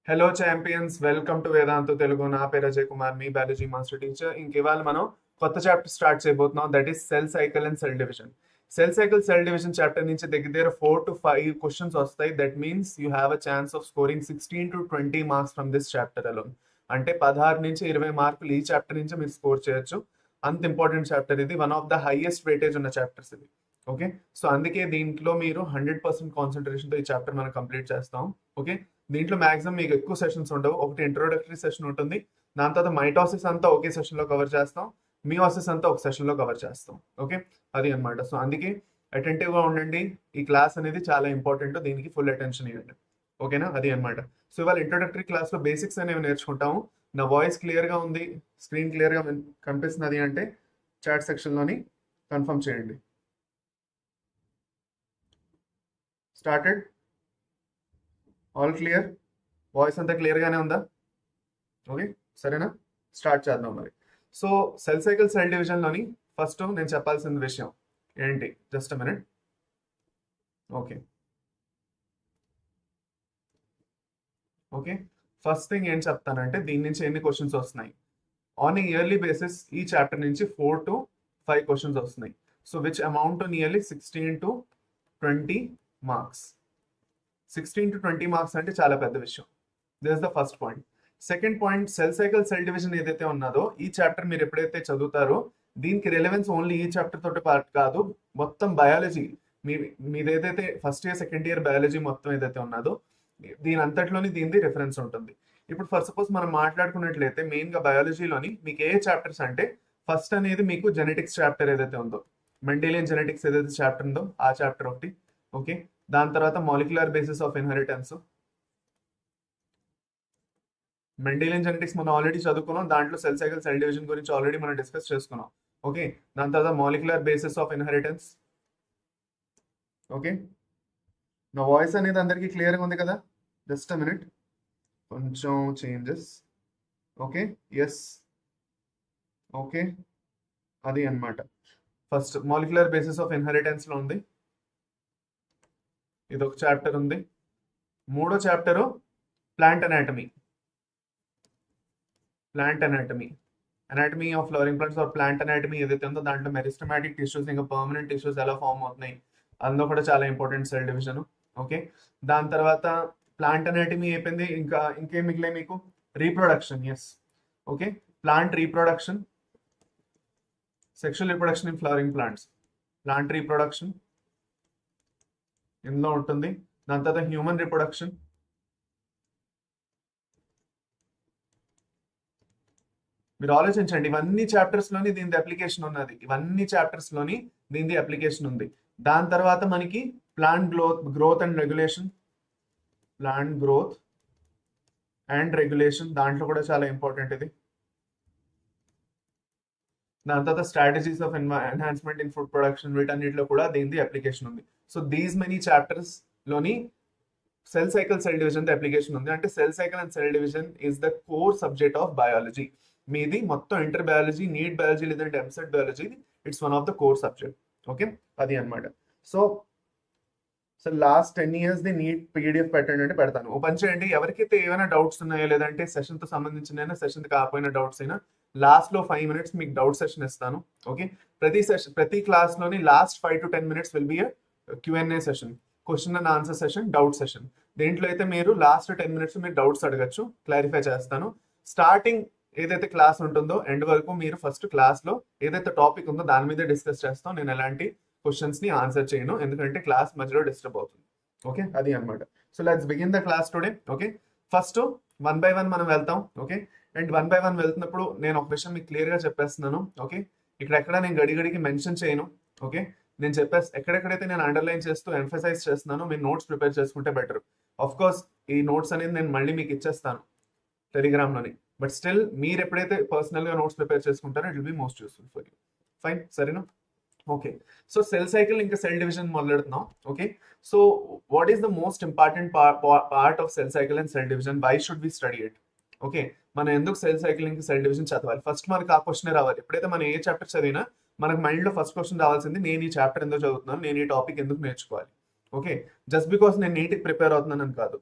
Hello champions, welcome to Vedantu Telugu. నా పేరు అజయ్ కుమార్, మీ biology master teacher. ఇవాళ మనం కొత్త చాప్టర్ స్టార్ట్ చేయబోతున్నాం, that is cell cycle and cell division. Cell division chapter నుంచి దగ్గర 4 to 5 క్వశ్చన్స్ వస్తాయి. That means you have a chance of scoring 16 to 20 marks from this chapter alone. అంటే 16 నుంచి 20 మార్కులు ఈ చాప్టర్ నుంచి మీరు స్కోర్ చేయొచ్చు. అంత ఇంపార్టెంట్ చాప్టర్ ఇది, one of the highest weightage ఉన్న చాప్టర్స్ ఇది. ఓకే, సో అందుకే దీంట్లో మీరు 100% కాన్సన్ట్రేషన్తో ఈ చాప్టర్ మనం కంప్లీట్ చేస్తాం. ఓకే, దీంట్లో మాక్సిమం మీకు ఎక్కువ సెషన్స్ ఉండవు. ఒకటి ఇంట్రోడక్టరీ సెషన్ ఉంటుంది, దాని తర్వాత మైటాసిస్ అంతా ఒకే సెషన్లో కవర్ చేస్తాం, మియోసిస్ అంతా ఒక సెషన్లో కవర్ చేస్తాం. ఓకే, అది అనమాట. సో అందుకే అటెంటివ్గా ఉండండి, ఈ క్లాస్ అనేది చాలా ఇంపార్టెంట్, దీనికి ఫుల్ అటెన్షన్ ఇవ్వండి. ఓకేనా, అది అనమాట. సో ఇవాళ ఇంట్రోడక్టరీ క్లాస్లో బేసిక్స్ అనేవి నేర్చుకుంటాము. నా వాయిస్ క్లియర్గా ఉంది, స్క్రీన్ క్లియర్గా కనిపిస్తున్నది అంటే చాట్ సెక్షన్లోని కన్ఫర్మ్ చేయండి. స్టార్టెడ్, ఆల్ క్లియర్, వాయిస్ అంతా క్లియర్గానే ఉందా? ఓకే, సరేనా, స్టార్ట్ చేద్దాం మరి. సో సెల్ సైకిల్ సెల్ డివిజన్లోని ఫస్ట్ నేను చెప్పాల్సిన విషయం ఏంటి, just minute. Okay okay first thing ఏం చెప్తానంటే, దీని నుంచి ఎన్ని క్వశ్చన్స్ వస్తున్నాయి ఆన్ ఏ ఇయర్లీ బేసిస్. ఈ చాప్టర్ నుంచి 4 to 5 క్వశ్చన్స్ వస్తున్నాయి. So which amount to nearly 16 to 20 marks. 16 to 20 marks అంటే చాలా పెద్ద విషయం. This the first point. Second point, cell cycle cell division ఏదైతే ఉన్నదో ఈ చాప్టర్ మీరు ఎప్పుడైతే చదువుతారో దీనికి రిలవెన్స్ ఓన్లీ ఈ చాప్టర్ తోటి పార్ట్ కాదు, మొత్తం బయాలజీ మీదేదైతే first year second year biology మొత్తం ఏదైతే ఉన్నదో దీని అంతట్లోని దీనిది రిఫరెన్స్ ఉంటుంది. ఇప్పుడు ఫర్ సపోజ్ మనం మాట్లాడుకున్నట్లయితే మెయిన్గా బయాలజీలోని మీకు ఏ చాప్టర్స్ అంటే, ఫస్ట్ అనేది మీకు జెనెటిక్స్ చాప్టర్ ఏదైతే ఉందో, మెండేలియన్ జెనెటిక్స్ ఏదైతే చాప్టర్ ఉందో ఆ చాప్టర్ ఒకటి. ఓకే, దాని తర్వాత molecular basis of inheritance. Mendelian genetics మనం ఆల్రెడీ చదువుకున్నాం, దాంట్లో సెల్ సైకిల్ సెల్ డివిజన్ గురించి ఆల్రెడీ మనం డిస్కస్ చేసుకున్నాం. ఓకే, దాని తర్వాత molecular basis of inheritance. Okay, నా వాయిస్ అనేది అందరికీ క్లియర్గా ఉంది కదా? జస్ట్ అ మినిట్, కొంచెం చేంజెస్. ఓకే, ఎస్, ఓకే, అది అన్నమాట. ఫస్ట్ మాలిక్యులర్ బేసిస్ ఆఫ్ ఇన్హెరిటెన్స్లో ఉంది, ఇది ఒక చాప్టర్ ఉంది. మూడో chapter plant anatomy. Anatomy of flowering plants or plant anatomy ఏదైతే ఉందో దాంట్లో మెరిస్టమాటిక్ టిష్యూస్ ఇంకా పర్మనెంట్ టిష్యూస్ ఎలా ఫామ్ అవుతున్నాయి అందులో కూడా చాలా ఇంపార్టెంట్ సెల్ డివిజన్. ఓకే, దాని తర్వాత ప్లాంట్ అనాటమీ అయిపోయింది, ఇంకేం మిగిలే మీకు? Reproduction. Yes, okay, plant reproduction, sexual reproduction in flowering plants, plant reproduction ఇందులో ఉంటుంది. దాని తర్వాత హ్యూమన్ రీప్రొడక్షన్, మీరు ఆలోచించండి, ఇవన్నీ చాప్టర్స్లోని దీని అప్లికేషన్ ఉన్నది, ఇవన్నీ చాప్టర్స్లోని దీని అప్లికేషన్ ఉంది. దాని తర్వాత మనకి ప్లాంట్ గ్రోత్ అండ్ రెగ్యులేషన్, దాంట్లో కూడా చాలా ఇంపార్టెంట్ ఇది. దాని తర్వాత strategies of enhancement in food production, వీటన్నిటిలో కూడా దీని అప్లికేషన్ ఉంది. సో దీస్ మెనీ చాప్టర్స్ లోని cell cycle cell division application ఉంది. అంటే cell cycle and cell division is the core subject of biology. మీది మొత్తం ఇంటర్ బయాలజీ, నీట్ బయాలజీ లేదంటే EAMCET biology, it's one of the core subject. Okay, అది అనమాట. So last 10 years the NEET PDF పెట్టండి అంటే పెడతాను, ఓపెన్ చేయండి. ఎవరికైతే ఏమైనా డౌట్స్ ఉన్నాయో లేదంటే సెషన్తో సంబంధించిన సెషన్ కాకపోయినా డౌట్స్ అయినా లాస్ట్లో 5 minutes మీకు డౌట్ సెషన్ ఇస్తాను. ఓకే, ప్రతి క్లాస్లోని last 5 to 10 minutes will be Q&A session, question and answer session, doubt session. దీంట్లో అయితే మీరు లాస్ట్ 10 minutes మీరు డౌట్స్ అడగచ్చు, క్లారిఫై చేస్తాను. స్టార్టింగ్ ఏదైతే క్లాస్ ఉంటుందో ఎండ్ వరకు మీరు ఫస్ట్ క్లాస్లో ఏదైతే టాపిక్ ఉందో దాని మీద డిస్కస్ చేస్తాం. నేను ఎలాంటి క్వశ్చన్స్ని ఆన్సర్ చేయను, ఎందుకంటే క్లాస్ మధ్యలో డిస్టర్బ్ అవుతుంది. ఓకే, అది అనమాట. So let's begin the class today. Okay, first 1 by 1 మనం వెళ్తాం. ఓకే, అండ్ 1 by 1 వెళ్తున్నప్పుడు నేను ఒక విషయం మీకు క్లియర్గా చెప్పేస్తున్నాను. ఓకే, ఎక్కడ నేను గడిగడికి మెన్షన్ చేయను. ఓకే, నేను ఎక్కడెక్కడైతే నేను అండర్లైన్ చేస్తూ ఎంఫసైజ్ చేస్తున్నానో మీరు నోట్స్ ప్రిపేర్ చేసుకుంటే బెటర్. ఆఫ్ కోర్స్ ఈ నోట్స్ అనేది నేను మళ్ళీ మీకు ఇచ్చేస్తాను టెలిగ్రామ్లోని, బట్ స్టిల్ మీరు ఎప్పుడైతే పర్సనల్గా నోట్స్ ప్రిపేర్ చేసుకుంటారో it will be most useful for you. Fine, సరేనా? ఓకే, సో సెల్ సైకిల్ ఇంకా సెల్ డివిజన్ మొదలెడుతున్నాం. Okay, so what is the most important part of cell cycle and cell division? Why should we study it? Okay, మనం ఎందుకు cell cycle ఇంకా cell division చదవాలి? First మనకు ఆ క్వశ్చనే రావాలి. ఎప్పుడైతే మనం ఏ చాప్టర్ చదివినా మనకు మైండ్లో ఫస్ట్ క్వశ్చన్ రావాల్సింది, నేను ఈ చాప్టర్ ఎందుకు చదువుతున్నాను, నేను ఈ టాపిక్ ఎందుకు నేర్చుకోవాలి. ఓకే, జస్ట్ బికాస్ నేను నీట్కి ప్రిపేర్ అవుతున్నాను అని కాదు.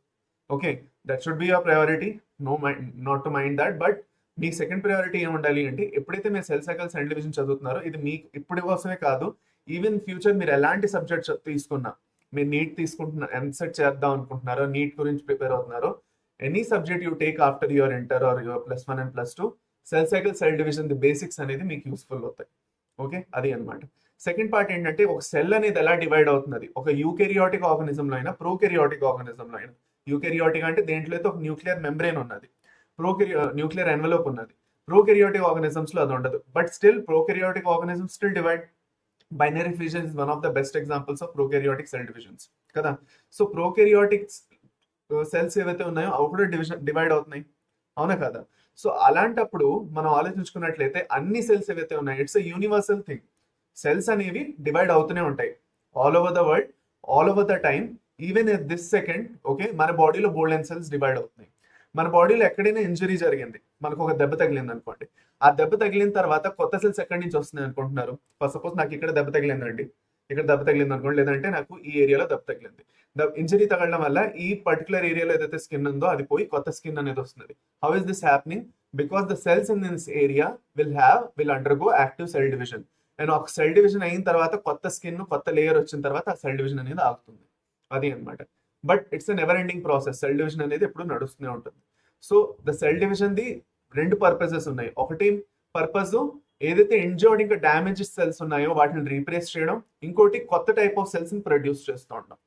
Okay, that should be your priority, no mind, not to mind that. But మీ సెకండ్ ప్రయారిటీ ఏమి ఉండాలి అంటే, ఎప్పుడైతే మీరు సెల్ సైకిల్స్ అండ్ డివిజన్ చదువుతున్నారో, ఇది మీకు ఇప్పటి కోసమే కాదు, ఈవెన్ ఫ్యూచర్ మీరు ఎలాంటి సబ్జెక్ట్ తీసుకున్నా, మీరు నీట్ తీసుకుంటున్నారు, ఎంసెట్ చేద్దాం అనుకుంటున్నారో, నీట్ గురించి ప్రిపేర్ అవుతున్నారో, any subject you take after your inter or your +1 and +2, cell cycle cell division the basics అనేది మీకు యూస్ఫుల్ అవుతాయి. ఓకే, అది అనమాట. సెకండ్ పార్ట్ ఏంటంటే, ఒక సెల్ అనేది ఎలా డివైడ్ అవుతున్నది, ఒక యూకెరియాటిక్ ఆర్గానిజంలో అయినా ప్రోకెరియాటిక్ ఆర్గానిజంలో అయినా. యూకెరియాటిక్ అంటే దేంట్లో అయితే ఒక న్యూక్లియర్ మెంబ్రేన్ ఉన్నది, న్యూక్లియర్ ఎన్వెలోప్ ఉన్నది. ప్రోకెరియాటిక్ ఆర్గానిజమ్స్ లో అది ఉండదు. But still prokaryotic organisms still divide. Binary fission is one of the best examples of prokaryotic cell divisions కదా. సో ప్రోకెరియాటిక్ సెల్స్ ఏవైతే ఉన్నాయో అవి కూడా డివైడ్ అవుతున్నాయి, అవునా కదా. సో అలాంటప్పుడు మనం ఆలోచించుకున్నట్లయితే అన్ని సెల్స్ ఏవైతే ఉన్నాయో, it's a universal thing. Cells అనేవి డివైడ్ అవుతూనే ఉంటాయి all over the world, all over the time, even at this second. Okay, మన బాడీలో బోల్డ్ అండ్ సెల్స్ డివైడ్ అవుతున్నాయి. మన బాడీలో ఎక్కడైనా ఇంజరీ జరిగింది, మనకు ఒక దెబ్బ తగిలింది అనుకోండి, ఆ దెబ్బ తగిలిన తర్వాత కొత్త సెల్స్ ఎక్కడి నుంచి వస్తున్నాయి అనుకుంటున్నారు. ఫర్ సపోజ్ నాకు ఇక్కడ దెబ్బ తగిలిందండి, ఇక్కడ దెబ్బ తగిలింది అనుకోండి, లేదంటే నాకు ఈ ఏరియాలో దెబ్బ తగిలింది. ఇంజరీ తగలడం వల్ల ఈ పర్టికులర్ ఏరియాలో ఏదైతే స్కిన్ ఉందో అది పోయి కొత్త స్కిన్ అనేది వస్తుంది. How is this happening? Because the cells in this area will undergo active cell division. And ఒక సెల్ డివిజన్ అయిన తర్వాత కొత్త స్కిన్, కొత్త లేయర్ వచ్చిన తర్వాత ఆ సెల్ డివిజన్ అనేది ఆగుతుంది. అది అనమాట. But it's a never ending process. Cell division అనేది ఎప్పుడు నడుస్తూనే ఉంటుంది. So the cell division the రెండు పర్పసెస్ ఉన్నాయి. ఒకటి పర్పస్ ఏదైతే ఇంజర్డ్ ఇంకా డ్యామేజ్ సెల్స్ ఉన్నాయో వాటిని రీప్లేస్ చేయడం, ఇంకోటి కొత్త టైప్ ఆఫ్ సెల్స్ ని ప్రొడ్యూస్ చేస్తూ ఉంటాం.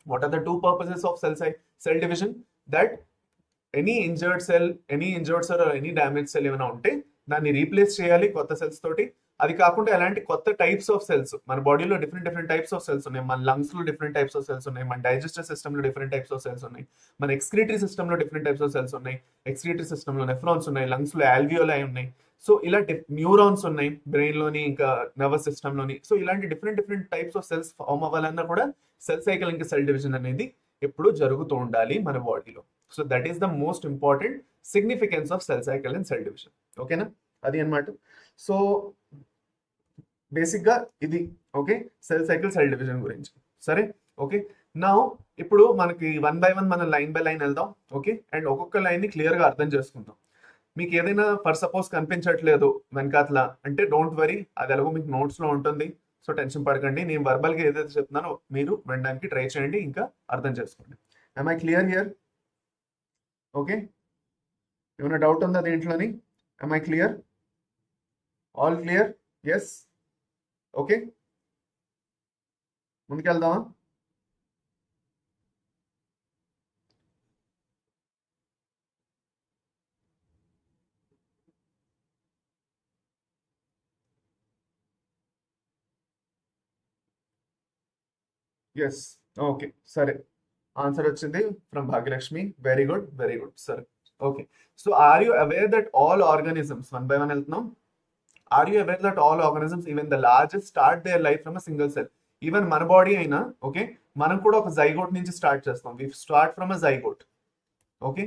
What are the two purposes of cell division? That any injured cell or any damaged cell ఏమైనా ఉంటే దాన్ని రీప్లేస్ చేయాలి కొత్త సెల్స్ తోటి. అది కాకుండా ఎలాంటి కొత్త టైప్స్ ఆఫ్ సెల్స్, మన బాడీలో డిఫరెంట్ టైప్స్ ఆఫ్ సెల్స్ ఉన్నాయి, మన లంగ్స్ లో డిఫరెంట్ టైప్స్ ఆఫ్ సెల్స్ ఉన్నాయి, మన డైజెస్టివ్ సిస్టమ్ లో డిఫరెంట్ టైప్స్ ఆఫ్ సెల్స్ ఉన్నాయి, మన ఎక్స్క్రీటరీ సిస్టమ్ లో డిఫరెంట్ టైప్స్ ఆఫ్ సెల్స్ ఉన్నాయి, ఎక్స్క్రీటరీ సిస్టమ్ లో నెఫ్రాన్స్ ఉన్నాయి, లంగ్స్ లో ఆల్వియోలై ఉన్నాయి. సో ఇలా న్యూరాన్స్ ఉన్నాయి బ్రెయిన్ లోని, ఇంకా నర్వస్ సిస్టమ్ లోని. సో ఇలాంటి different types of cells form అవ్వాలన్నా కూడా సెల్ సైకిల్ ఇంకా సెల్ డివిజన్ అనేది ఎప్పుడు జరుగుతూ ఉండాలి మన బాడీలో. So that is the most important significance of cell cycle and cell division. ఓకేనా, అది అన్నమాట. సో బేసిక్ గా ఇది okay cell cycle cell division గురించి. సరే, ఓకే. నా ఇప్పుడు మనకి 1 by 1 మనం లైన్ బై లైన్ వెళ్దాం. ఓకే, అండ్ ఒక్కొక్క లైన్ ని క్లియర్ గా అర్థం చేసుకుందాం. మీకు ఏదైనా ఫర్ సపోజ్ కనిపించట్లేదు వెనకాతల అంటే డోంట్ వరీ, అది ఎలాగో మీకు నోట్స్ లో ఉంటుంది. సో టెన్షన్ పడకండి, నేను వర్బల్ గా ఏదైతే చెప్తున్నానో మీరు వినడానికి ట్రై చేయండి, ఇంకా అర్థం చేసుకోండి. am I clear here? Okay, ఏమైనా డౌట్ ఉందా దీంట్లోని? am I clear? All clear? Yes, okay, ముందుకెళ్దామా? ఎస్, ఓకే, సరే. ఆన్సర్ వచ్చింది ఫ్రమ్ భాగ్యలక్ష్మి. వెరీ గుడ్, సరే. Okay, so are you aware that all organisms 1 by 1 వెళ్తున్నాం. Are you aware that all organisms even the largest start their life from a single cell? ఈవెన్ మన body అయినా okay, మనం కూడా ఒక zygote నుంచి start చేస్తాం. We start from a zygote. Okay,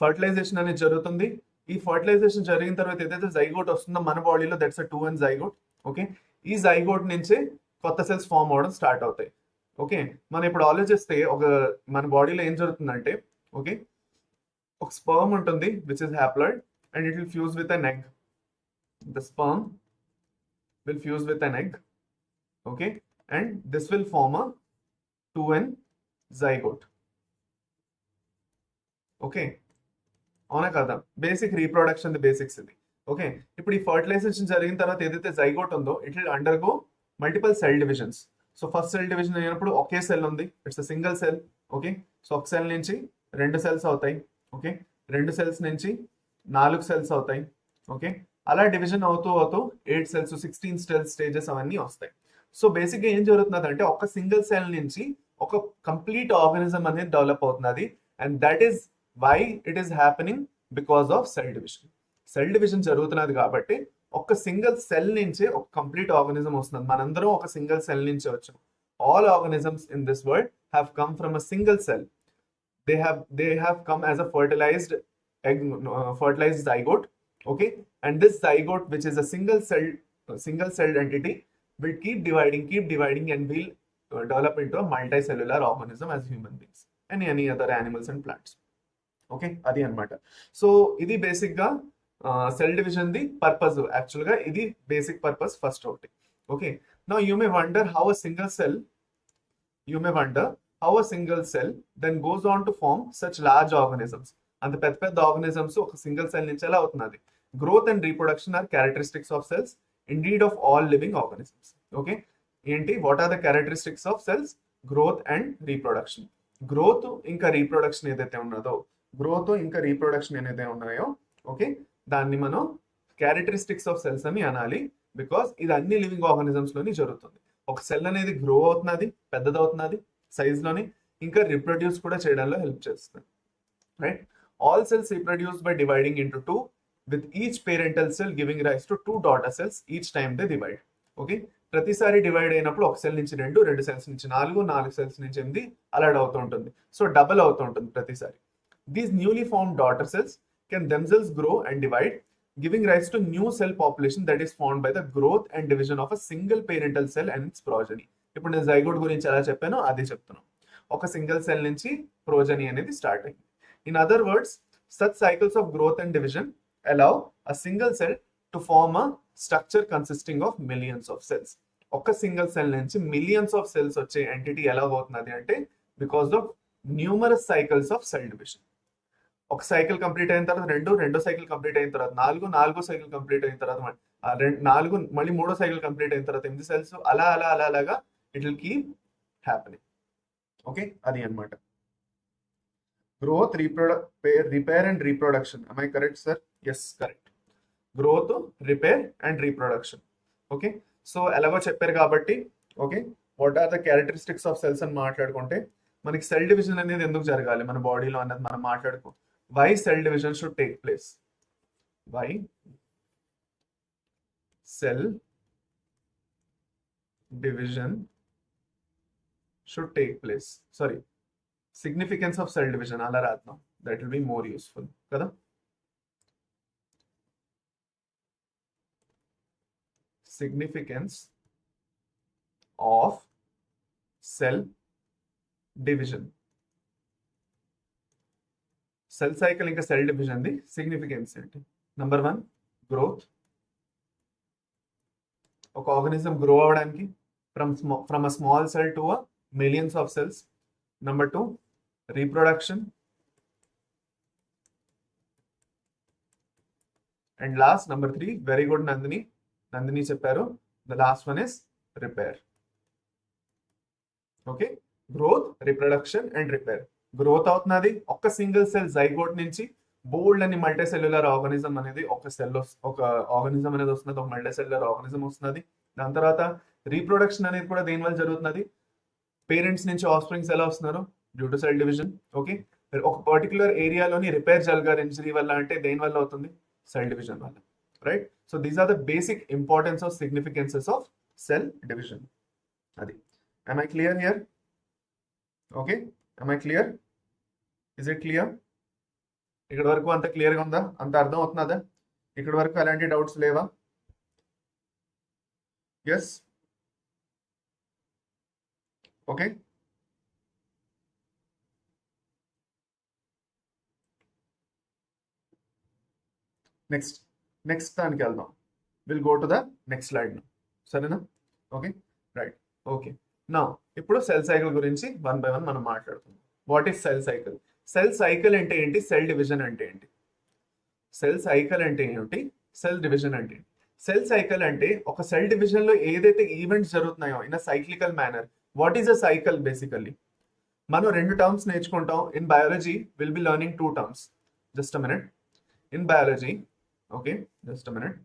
fertilisation అనేది జరుగుతుంది. ఈ ఫర్టిలైజేషన్ జరిగిన తర్వాత ఏదైతే జైగోట్ వస్తుందో మన బాడీలో, that's a 2n zygote. Okay, ఈ జైగోట్ నుంచే కొత్త సెల్స్ ఫామ్ అవడం స్టార్ట్ అవుతాయి. ఓకే, మనం ఇప్పుడు ఆలోచిస్తే మన బాడీలో ఏం జరుగుతుందంటే, ఓకే, ఒక స్పర్మ్ ఉంటుంది which is haploid and it will fuse with an egg. The sperm will fuse with an egg, okay, and this will form a 2n zygote. Okay, అవునా కదా? బేసిక్ రీప్రొడక్షన్ ది బేసిక్స్ ఇది. Okay, ఇప్పుడు ఈ fertilisation జరిగిన తర్వాత ఏదైతే zygote ఉందో it will undergo multiple cell divisions. So first cell division అయినప్పుడు ఒకే సెల్ ఉంది, it's a single cell. Okay, so ఒక సెల్ నుంచి 2 సెల్స్ అవుతాయి. ఓకే, 2 సెల్స్ నుంచి 4 సెల్స్ అవుతాయి. ఓకే, అలా డివిజన్ అవుతూ 8 సెల్స్, 16 స్టేజెస్ అవన్నీ వస్తాయి. సో బేసిక్ గా ఏం జరుగుతుంది అంటే, ఒక సింగిల్ సెల్ నుంచి ఒక కంప్లీట్ ఆర్గానిజం అనేది డెవలప్ అవుతుంది. And that is why it is happening because of cell division. Cell division జరుగుతున్నది కాబట్టి ఒక సింగిల్ సెల్ నుంచి ఒక కంప్లీట్ ఆర్గానిజం వస్తుంది. మనందరం ఒక సింగిల్ సెల్ నుంచి వచ్చాం. All organisms in this world have come from a single cell. they have come as a fertilized egg, fertilized zygote. Okay, and this zygote, which is a single celled entity, will keep dividing and will develop into a multicellular organism as human beings. and any other animals and plants. Okay, అది అన్నమాట. So ఇది basic గా cell division the purpose. Actual గా ఇది basic purpose first ఒకటి. Okay, now you may wonder how a single cell then goes on to form such large organisms. అంత పెద్ద పెద్ద ఆర్గనిజమ్స్ ఒక సింగిల్ సెల్ నుంచి ఎలా అవుతున్నది. Growth and reproduction are characteristics of cells, indeed of all living organisms. Okay, ఏంటి, what are the characteristics of cells? Growth and reproduction. Growth ఇంకా reproduction ఏదైతే ఉన్నదో, ఉన్నాయో, ఓకే, దాన్ని మనం క్యారెక్టరిస్టిక్స్ ఆఫ్ సెల్స్ అని అనాలి. బికాస్ ఇది అన్ని లివింగ్ ఆర్గానిజమ్స్ లోని జరుగుతుంది. ఒక సెల్ అనేది గ్రో అవుతున్నది, పెద్దదవుతున్నది సైజ్ లోని, ఇంకా రిప్రొడ్యూస్ కూడా చేయడంలో హెల్ప్ చేస్తుంది. Right, all cells reproduce by dividing into two, with each parental cell giving rise to two daughter cells each time they divide. Okay, ప్రతిసారి డివైడ్ అయినప్పుడు ఒక సెల్ నుంచి రెండు, రెండు సెల్స్ నుంచి నాలుగు, నాలుగు సెల్స్ నుంచి ఎనిమిది అలా అవుతూ ఉంటుంది. సో డబుల్ అవుతూ ఉంటుంది ప్రతిసారి. These newly formed daughter cells can themselves grow and divide, giving rise to new cell population that is formed by the growth and division of a single parental cell and its progeny. ఇప్పుడు నేను zygote గురించి ఎలా చెప్పానో అదే చెప్తున్నాను. ఒక single cell నుంచి progeny అనేది స్టార్ట్ అయింది. In other words, such cycles of growth and division allow a single cell to form a structure consisting of millions of cells. ఒక సింగిల్ సెల్ నుంచి మిలియన్స్ ఆఫ్ సెల్స్ వచ్చే entity ఎలా అవుతున్నది అంటే because of numerous cycles of cell division. ఒక cycle complete అయిన తర్వాత రెండో సైకిల్ కంప్లీట్ అయిన తర్వాత నాలుగో సైకిల్ కంప్లీట్ అయిన తర్వాత నాలుగు, మళ్ళీ మూడో సైకిల్ కంప్లీట్ అయిన తర్వాత 8 సెల్స్, అలాగా it will keep happening. Okay, అది అన్నమాట. Growth, repair and reproduction. am I correct, sir? yes, correct. Growth, repair and reproduction. Okay, so ఎలాగో చెప్పారు కాబట్టి, okay, what are the characteristics of cells అని మాట్లాడుకుంటే, మనకి సెల్ డివిజన్ అనేది ఎందుకు జరగాలి మన బాడీలో అన్నది మనం మాట్లాడుకో. Why cell division should take place? Why cell division should take place? Sorry, significance of cell division ala raadna, that will be more useful kada. Significance of cell division. Cell cycle ఇంకా cell division ది significance ఏంటి? Number 1, growth. ఒక organism grow అవడానికి from a small cell to a millions of cells. Number 2, reproduction. And last number 3, very good Nandini చెప్పారు, the last one is repair. Okay, growth, reproduction and repair. Growth అవుతున్నది ఒక single cell zygote నుంచి బోల్డ్ అని multi cellular organism అనేది ఒక organism అనేది వస్తున్నది, ఒక మల్టీ సెల్యులర్ ఆర్గానిజం వస్తున్నది. దాని తర్వాత రీప్రొడక్షన్ అనేది కూడా దేని వల్ల జరుగుతున్నది? పేరెంట్స్ నుంచి ఆఫ్ స్ప్రింగ్స్ ఎలా వస్తున్నారు? Due to cell division. Okay, ఒక పర్టికులర్ ఏరియాలోని రిపేర్ జరగాలి ఇంజరీ వల్ల అంటే దేని వల్ల అవుతుంది? సెల్ డివిజన్ వల్ల. Right, so these are the basic importance of significances of cell division. అది. am I clear here? Okay, am I clear? Is it clear? ఇక్కడ వరకు అంత క్లియర్ గా ఉందా? అంత అర్థం అవుతున్నదా? ఇక్కడ వరకు అలాంటి డౌట్స్ లేవా? Yes, okay. నెక్స్ట్ దానికి వెళ్దాం. Will go to the next slide. సరేనా? Okay, right. ఓకే, నా ఇప్పుడు సెల్ సైకిల్ గురించి 1 by 1 మనం మాట్లాడుతున్నాం. What is cell cycle? Cell cycle అంటే ఏంటి? సెల్ డివిజన్ అంటే ఏంటి? సెల్ సైకిల్ అంటే ఏంటి? సెల్ డివిజన్ అంటే ఏంటి? సెల్ సైకిల్ అంటే ఒక సెల్ డివిజన్ లో ఏదైతే ఈవెంట్స్ జరుగుతున్నాయో in a cyclical manner. What is a cycle? Basically మనం 2 టర్మ్స్ నేర్చుకుంటాం. In biology will be learning 2 terms. Just a minute. In biology, okay, just a minute.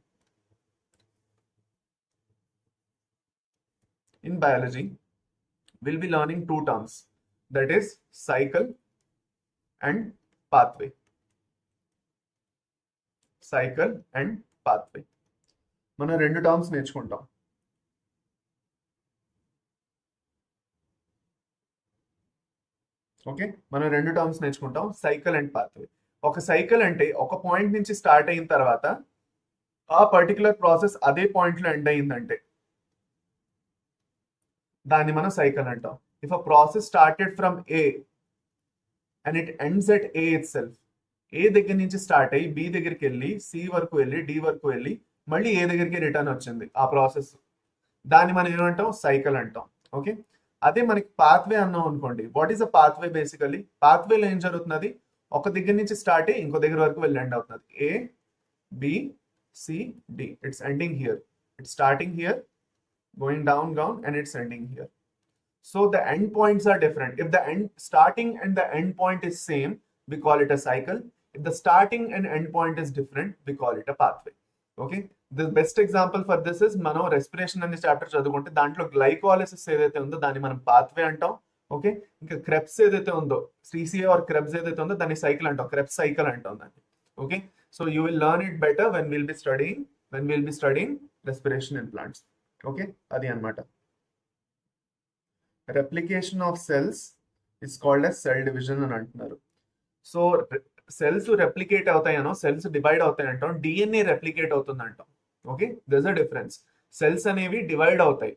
In biology, we'll be learning 2 terms, that is cycle and pathway. Cycle and pathway. మనం 2 terms నేర్చుకుంటాం. Okay, మనం 2 terms నేర్చుకుంటాం, cycle and pathway. ఒక cycle అంటే ఒక point నుంచి start అయిన తర్వాత ఆ పర్టికులర్ ప్రాసెస్ అదే పాయింట్ లో ఎండ్ అయిందంటే దాన్ని మనం సైకిల్ అంటాం. If a process started from A and it ends at A itself. A దగ్గర నుంచి స్టార్ట్ అయ్యి B దగ్గరికి వెళ్ళి C వరకు వెళ్ళి D వరకు వెళ్ళి మళ్ళీ A దగ్గరికి రిటర్న్ వచ్చింది ఆ ప్రాసెస్. దాన్ని మనం ఏమంటాం? సైకిల్ అంటాం. ఓకే, అదే మనకి పాత్వే అన్నాం అనుకోండి. What is a pathway? Basically పాత్వేలో ఏం జరుగుతున్నది? ఒక దగ్గర నుంచి స్టార్ట్ అయ్యి ఇంకో దగ్గర వరకు వెళ్ళి ఎండ్ అవుతున్నది. A B C D, it's ending here, it's starting here, going down and it's ending here. So the end points are different. If the end starting and the end point is same, we call it a cycle. If the starting and end point is different, we call it a pathway. Okay, the best example for this is మనం respiration అనే chapter చదువుకుంటే దాంట్లో glycolysis ఏదైతే ఉందో దాన్ని మనం pathway అంటాం. Okay, ఇంకా క్రెబ్స్ ఏదైతే ఉందో, CCA ఆర్ క్రెబ్స్ ఏదైతే ఉందో దాన్ని సైకిల్ అంటాం, క్రెబ్స్ సైకిల్ అంటాం దాన్ని. Okay, so you will learn it better when we'll be studying respiration in plants. Okay, adi anamata. Replication of cells is called as cell division అని అంటున్నారు. So cells replicate అవుతాయనో, cells divide అవుతాయి అంటాం, DNA replicate అవుతుంది అంటాం. Okay, there's a difference. Cells అనేవి divide అవుతాయి,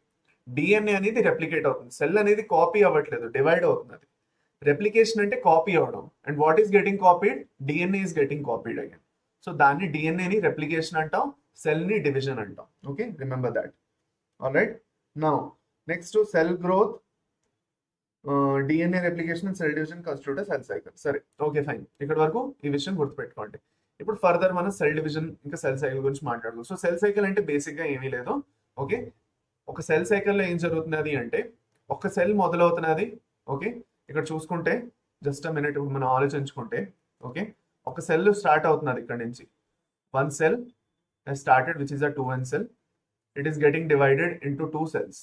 DNA అనేది రెప్లికేట్ అవుతుంది. సెల్ అనేది కాపీ అవ్వట్లేదు, డివైడ్ అవుతుంది. రెప్లికేషన్ అంటే కాపీ అవడం. And what is getting copied? DNA is getting copied again. So దాన్ని డిఎన్ఏని రెప్లికేషన్ అంటాం, సెల్ని డివిజన్ అంటాం. Okay, remember that. Alright, now next cell growth, DNA replication and cell division constitute cell cycle. సరే, okay, fine. ఇక్కడ వరకు ఈ విషయం గుర్తుపెట్టుకోండి. ఇప్పుడు ఫర్దర్ మనం సెల్ డివిజన్ ఇంకా సెల్ సైకిల్ గురించి మాట్లాడుకుందాం. సో సెల్ సైకిల్ అంటే బేసిక్గా ఏమీ లేదు. ఓకే, ఒక సెల్ సైకిల్లో ఏం జరుగుతున్నది అంటే ఒక సెల్ మొదలవుతున్నది. ఓకే, ఇక్కడ చూసుకుంటే జస్ట్ అ మినిట్ మనం ఆలోచించుకుంటే, ఓకే, ఒక సెల్ స్టార్ట్ అవుతున్నది ఇక్కడ నుంచి. One cell has started, which is a 2n cell. It is getting divided into two cells.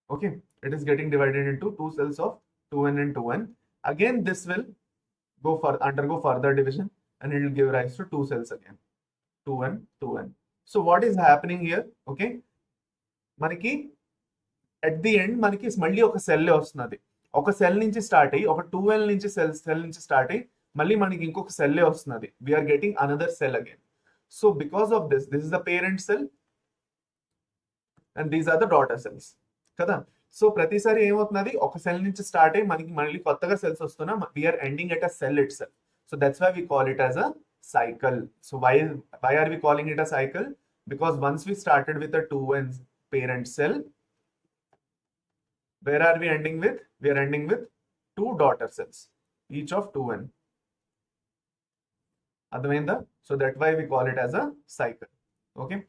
Okay, it is getting divided into two cells of 2n and 2n. Again, this will undergo further division and it will give rise to two cells again, 2n 2n. So what is happening here? Okay, మనకి at the end మనకి మళ్ళీ ఒక cell వస్తున్నది. ఒక cell నుంచి start అయ్యి ఒక 2n నుంచి సెల్ నుంచి స్టార్ట్ అయ్యి మళ్ళీ మనకి ఇంకొక సెల్లే వస్తున్నది. We're getting another cell again. So because of this is the parent cell and these are the daughter cells కదా. సో ప్రతిసారి ఏమవుతున్నది? ఒక సెల్ నుంచి స్టార్ట్ అయ్యి మనకి మళ్ళీ కొత్తగా సెల్స్ వస్తున్నా we're ending at a cell it cell. So that's why we call it as a cycle. So why are we calling it a cycle? Because once we started with a 2n parent cell, where are we ending with? We are ending with two daughter cells, each of 2n. Advainda? So that's why we call it as a cycle. Okay,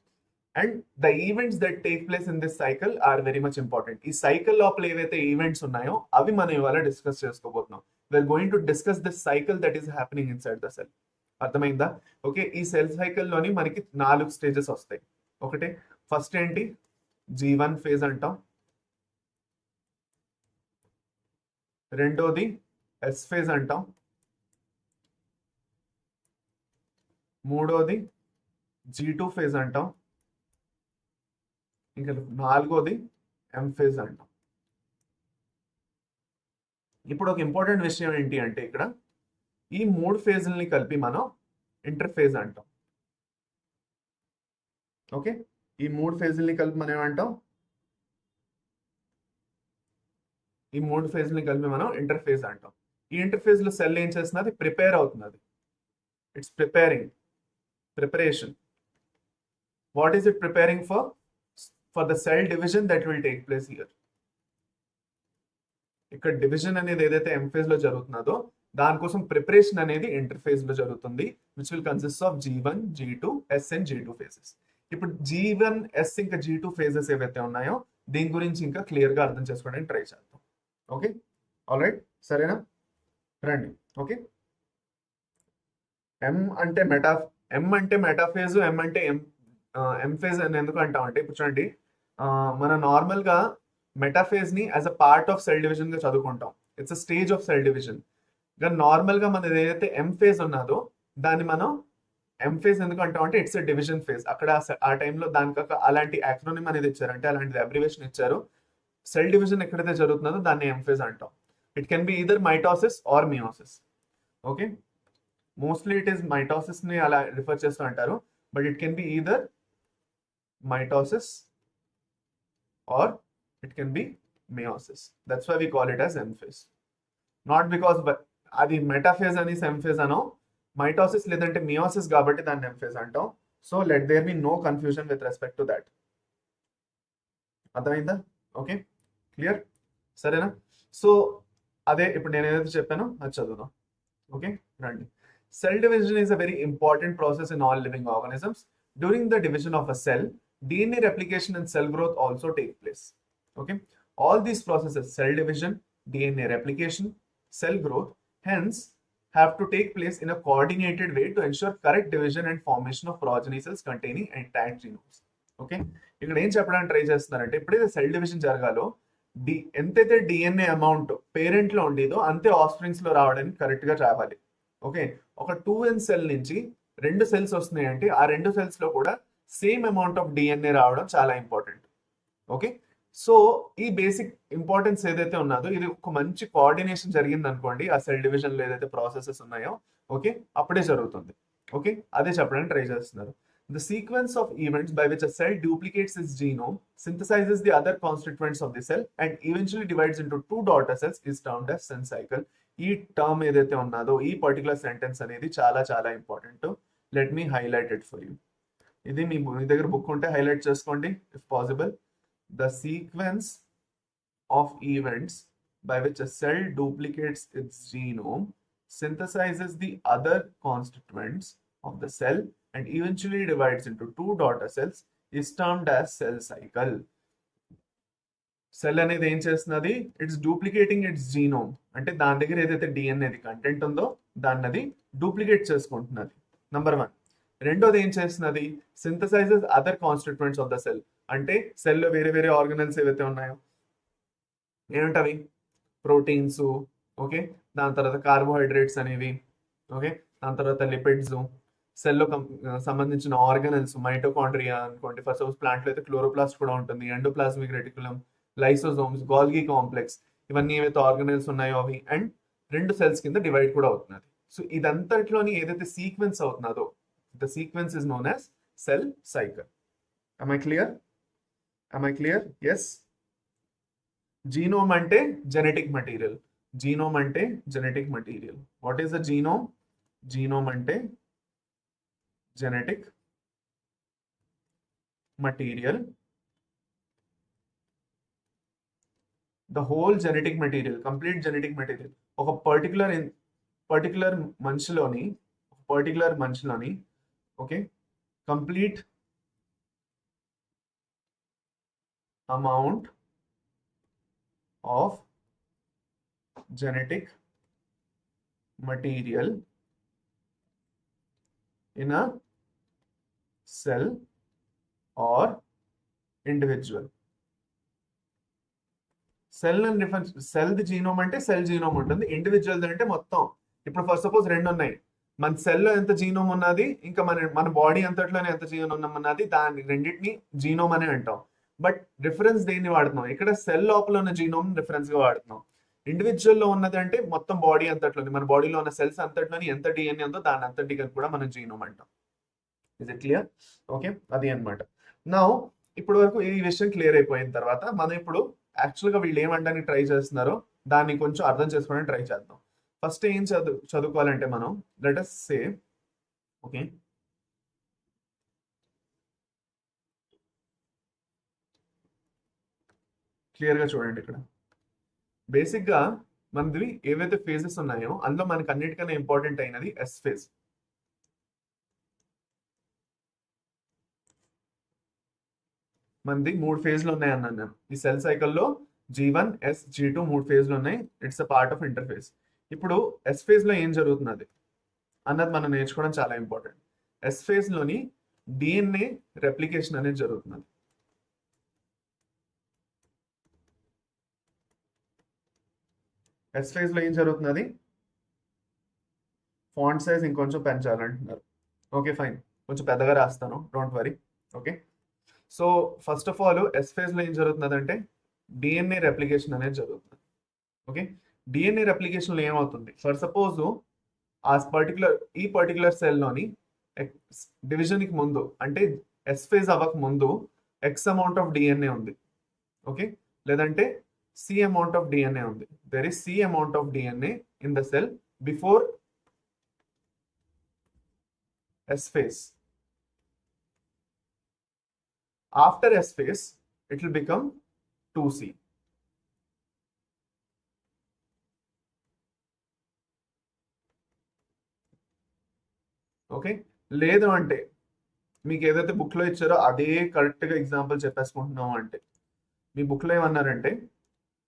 and the events that take place in this cycle are very much important. Ee cycle lo ఏవైతే events ఉన్నాయో అవి మనం ఇవాళ discuss చేసుకోబోతున్నాం. We're going to discuss this cycle that is happening inside the cell. అర్థమైందా? Okay, ఈ cell సైకిల్లోని మనకి 4 stages వస్తాయి. ఒకటి ఫస్ట్ ఏంటి? G1 ఫేజ్ అంటాం. రెండోది S ఫేజ్ అంటాం. మూడోది G2 ఫేజ్ అంటాం. ఇంకా నాలుగోది M ఫేజ్ అంటాం. ఇప్పుడు ఒక ఇంపార్టెంట్ విషయం ఏంటి అంటే ఇక్కడ ఈ 3 ఫేజ్లని కలిపి మనం ఇంటర్ఫేజ్ అంటాం. ఓకే, ఈ 3 ఫేజ్లని కలిపి మనం ఏమంటాం? ఈ 3 ఫేజ్లని కలిపి మనం ఇంటర్ఫేజ్ అంటాం. ఈ ఇంటర్ఫేజ్ లో సెల్ ఏం చేస్తున్నది? ప్రిపేర్ అవుతున్నది. It's preparation. What is it preparing for? For the cell division that will take place here. ఇక్కడ డివిజన్ అనేది ఏదైతే M phase లో జరుగుతున్నదో దానికోసం ప్రిపరేషన్ అనేది ఇంటర్ఫేజ్ లో జరుగుతుంది, which will consist of G1, G2, S and G2 phases. ఇప్పుడు G1, S ఇంకా G2 phases ఏవైతే ఉన్నాయో దీని గురించి ఇంకా క్లియర్ గా అర్థం చేసుకోవడానికి ట్రై చేద్దాం. ఓకే, ఆల్రైట్, సరేనా? రండి. ఓకే, M అంటే మెటాఫేజ్, M అంటే M ఫేజ్ అని ఎందుకు అంటాం అంటే ఇప్పుడు చూడండి, మన నార్మల్ గా మెటాఫేజ్ ని as a part of cell division గా చదువుకుంటాం. It's a stage of cell division. కానీ నార్మల్ గా మనది ఏదైతే M ఫేజ్ ఉన్నదో దాన్ని మనం M ఫేజ్ ఎందుకు అంటాం అంటే ఇట్స్ అ డివిజన్ ఫేజ్. అక్కడ ఆ టైంలో దానికి అలాంటి యాక్రోనిమ్ అనేది ఇచ్చారు, అంటే అలాంటి అబ్రివేషన్ ఇచ్చారు. సెల్ డివిజన్ ఎక్కడైతే జరుగుతుందో దాన్ని M ఫేజ్ అంటాం. It can be either mitosis or meiosis. Okay, mostly it is mitosis ని అలా రిఫర్ చేస్తూ అంటారు, but it can be either mitosis or it can be meiosis. That's why we call it as M phase. Not because అది metaphase అని సెమ్ఫేజ్ అనో, mitosis లేదంటే meiosis కాబట్టి దాన్ని ఎంఫేజ్ అంటాం. So let there be no confusion with respect to that. అర్థమైందా? Okay, clear, సరేనా? సో అదే ఇప్పుడు నేను ఏదైతే చెప్పానో అది చదువుదాం. ఓకే, రండి. Cell division is a very important process in all living organisms. During the division of a cell, DNA replication and cell growth also take place. Okay, all these processes, cell division, DNA replication, cell growth, hence have to take place in a coordinated way to ensure correct division and formation of progeny cells containing intact genomes. Okay, ఇక్కడ ఏం చెప్పడానికి try చేస్తున్నారంటే ఎప్పుడైతే cell division జరగాలో ఎంతైతే DNA amount parent లో ఉండేదో అంతే ఆఫ్స్ప్రింగ్స్ లో రావడానికి కరెక్ట్ గా రావాలి. ఓకే, ఒక 2n సెల్ నుంచి 2 సెల్స్ వస్తున్నాయంటే ఆ 2 సెల్స్ లో కూడా సేమ్ అమౌంట్ ఆఫ్ డిఎన్ఏ రావడం చాలా ఇంపార్టెంట్. ఓకే, సో ఈ బేసిక్ ఇంపార్టెన్స్ ఏదైతే ఉన్నదో ఇది ఒక మంచి కోఆర్డినేషన్ జరిగింది అనుకోండి ఆ సెల్ డివిజన్ లో ఏదైతే ప్రాసెసెస్ ఉన్నాయో, ఓకే, అప్పుడే జరుగుతుంది. ఓకే, అదే చెప్పడానికి ట్రై చేస్తున్నారు. The sequence of events by which a cell duplicates its genome, synthesizes the other constituents of the cell, and eventually divides into 2 daughter cells is termed as cell cycle. ఈ term ఏదైతే ఉన్నదో ఈ particular sentence అనేది చాలా చాలా important. Let me highlight it for you. ఇది మీ దగ్గర book ఉంటే హైలైట్ చేసుకోండి if possible. The sequence of events by which a cell duplicates it's genome, synthesizes the other constituents of the cell, and eventually divides into 2 daughter cells is termed as cell cycle. Cell అనేది ఏం చేస్తున్నది? It's duplicating it's genome, అంటే దాని దగ్గర ఏదైతే డిఎన్ఏది content ఉందో దాన్ని అది డూప్లికేట్ చేసుకుంటున్నది, నంబర్ 1. రెండోది ఏం చేస్తున్నది? Synthesises other constituents of the cell, అంటే సెల్లో వేరే వేరే ఆర్గనల్స్ ఏవైతే ఉన్నాయో ఏమంటవి? ప్రోటీన్స్, ఓకే, దాని తర్వాత కార్బోహైడ్రేట్స్ అనేవి, ఓకే, దాని తర్వాత లిపిడ్స్, సెల్లో సంబంధించిన ఆర్గనల్స్, మైటోకాండ్రియా అనుకోండి, ఫర్ సపోజ్ ప్లాంట్లో అయితే క్లోరోప్లాస్ట్ కూడా ఉంటుంది, endoplasmic reticulum, lysosomes, Golgi complex, ఇవన్నీ ఏవైతే ఆర్గనల్స్ ఉన్నాయో అవి, అండ్ 2 సెల్స్ కింద డివైడ్ కూడా అవుతున్నది. సో ఇదంతట్లోని ఏదైతే సీక్వెన్స్ అవుతున్నదో the sequence is known as cell cycle. am I clear? Yes. Genome అంటే జెనెటిక్ మెటీరియల్. జీనోమ్ అంటే genetic material. What is the genome? Genome అంటే genetic material. The whole genetic material, complete genetic material. ఒక particular మనిషిలోని okay complete amount of genetic material in a cell or individual. Cell and difference, cell ది genome అంటే cell genome ఉంటుంది, individual అంటే మొత్తం. ఇప్పుడు for suppose 2 ఉన్నాయి, మన సెల్లో ఎంత జీనోమ్ ఉన్నది, ఇంకా మన బాడీ అంతట్లోనే ఎంత జీనోమ్ ఉన్నది, దాన్ని రెండింటిని జీనోమ్ అనే అంటాం. బట్ డిఫరెన్స్ దేన్ని వాడుతున్నాం? ఇక్కడ సెల్ లోపల ఉన్న జీనోమ్ డిఫరెన్స్ గా వాడుతున్నాం. ఇండివిజువల్ లో ఉన్నది అంటే మొత్తం బాడీ అంతట్లోని, మన బాడీలో ఉన్న సెల్స్ అంతట్లోని ఎంత డిఎన్ఏ ఉందో దాని అంతటికి కూడా మనం జీనోమ్ అంటాం. Is it clear? ఓకే, అది అనమాట. నౌ ఇప్పుడు వరకు ఈ విషయం క్లియర్ అయిపోయిన తర్వాత మనం ఇప్పుడు యాక్చువల్గా వీళ్ళు ఏమంటానికి ట్రై చేస్తున్నారో దాన్ని కొంచెం అర్థం చేసుకోవడానికి ట్రై చేద్దాం. ఫస్ట్ ఏం చదువుకోవాలంటే మనం లెట్ us సే, ఓకే, క్లియర్గా చూడండి. ఇక్కడ బేసిక్ గా మనది ఏవైతే ఫేజెస్ ఉన్నాయో అందులో మనకి అన్నిటికన్నా ఇంపార్టెంట్ అయినది ఎస్ ఫేజ్. మనది 3 ఫేజ్లు ఉన్నాయి అన్నాను నేను. ఈ సెల్ సైకిల్లో G1, S, G2 3 ఫేజ్లు ఉన్నాయి. It's a part of interface. ఇప్పుడు ఎస్ ఫేజ్ లో ఏం జరుగుతున్నది అన్నది మనం నేర్చుకోవడం చాలా ఇంపార్టెంట్. ఎస్ ఫేజ్ లోని డిఎన్ఏ రెప్లికేషన్ అనేది జరుగుతున్నది. ఎస్ ఫేజ్ లో ఏం జరుగుతున్నది? ఫాంట్ సైజ్ ఇంకొంచెం పెంచాలంటున్నారు. ఓకే ఫైన్, కొంచెం పెద్దగా రాస్తాను, don't worry. Okay, so first of all yes phase లో ఏం జరుగుతున్నది అంటే డిఎన్ఏ రెప్లికేషన్ అనేది జరుగుతుంది. ఓకే, డిఎన్ఏ రెప్లికేషన్ లో ఏమవుతుంది? ఫర్ సపోజ్ ఈ పర్టికులర్ సెల్లోని డివిజన్ కి ముందు అంటే ఎస్ ఫేజ్ అవ్వక ముందు ఎక్స్ అమౌంట్ ఆఫ్ డిఎన్ఏ ఉంది, ఓకే, లేదంటే C amount of DNA ఉంది. There is C amount of DNA in the cell before S phase. After S phase, it will become 2C. Okay, లేదు అంటే మీకు ఏదైతే బుక్లో ఇచ్చారో అదే కరెక్ట్గా ఎగ్జాంపుల్ చెప్పేసుకుంటున్నాం అంటే మీ బుక్లో ఏమన్నారంటే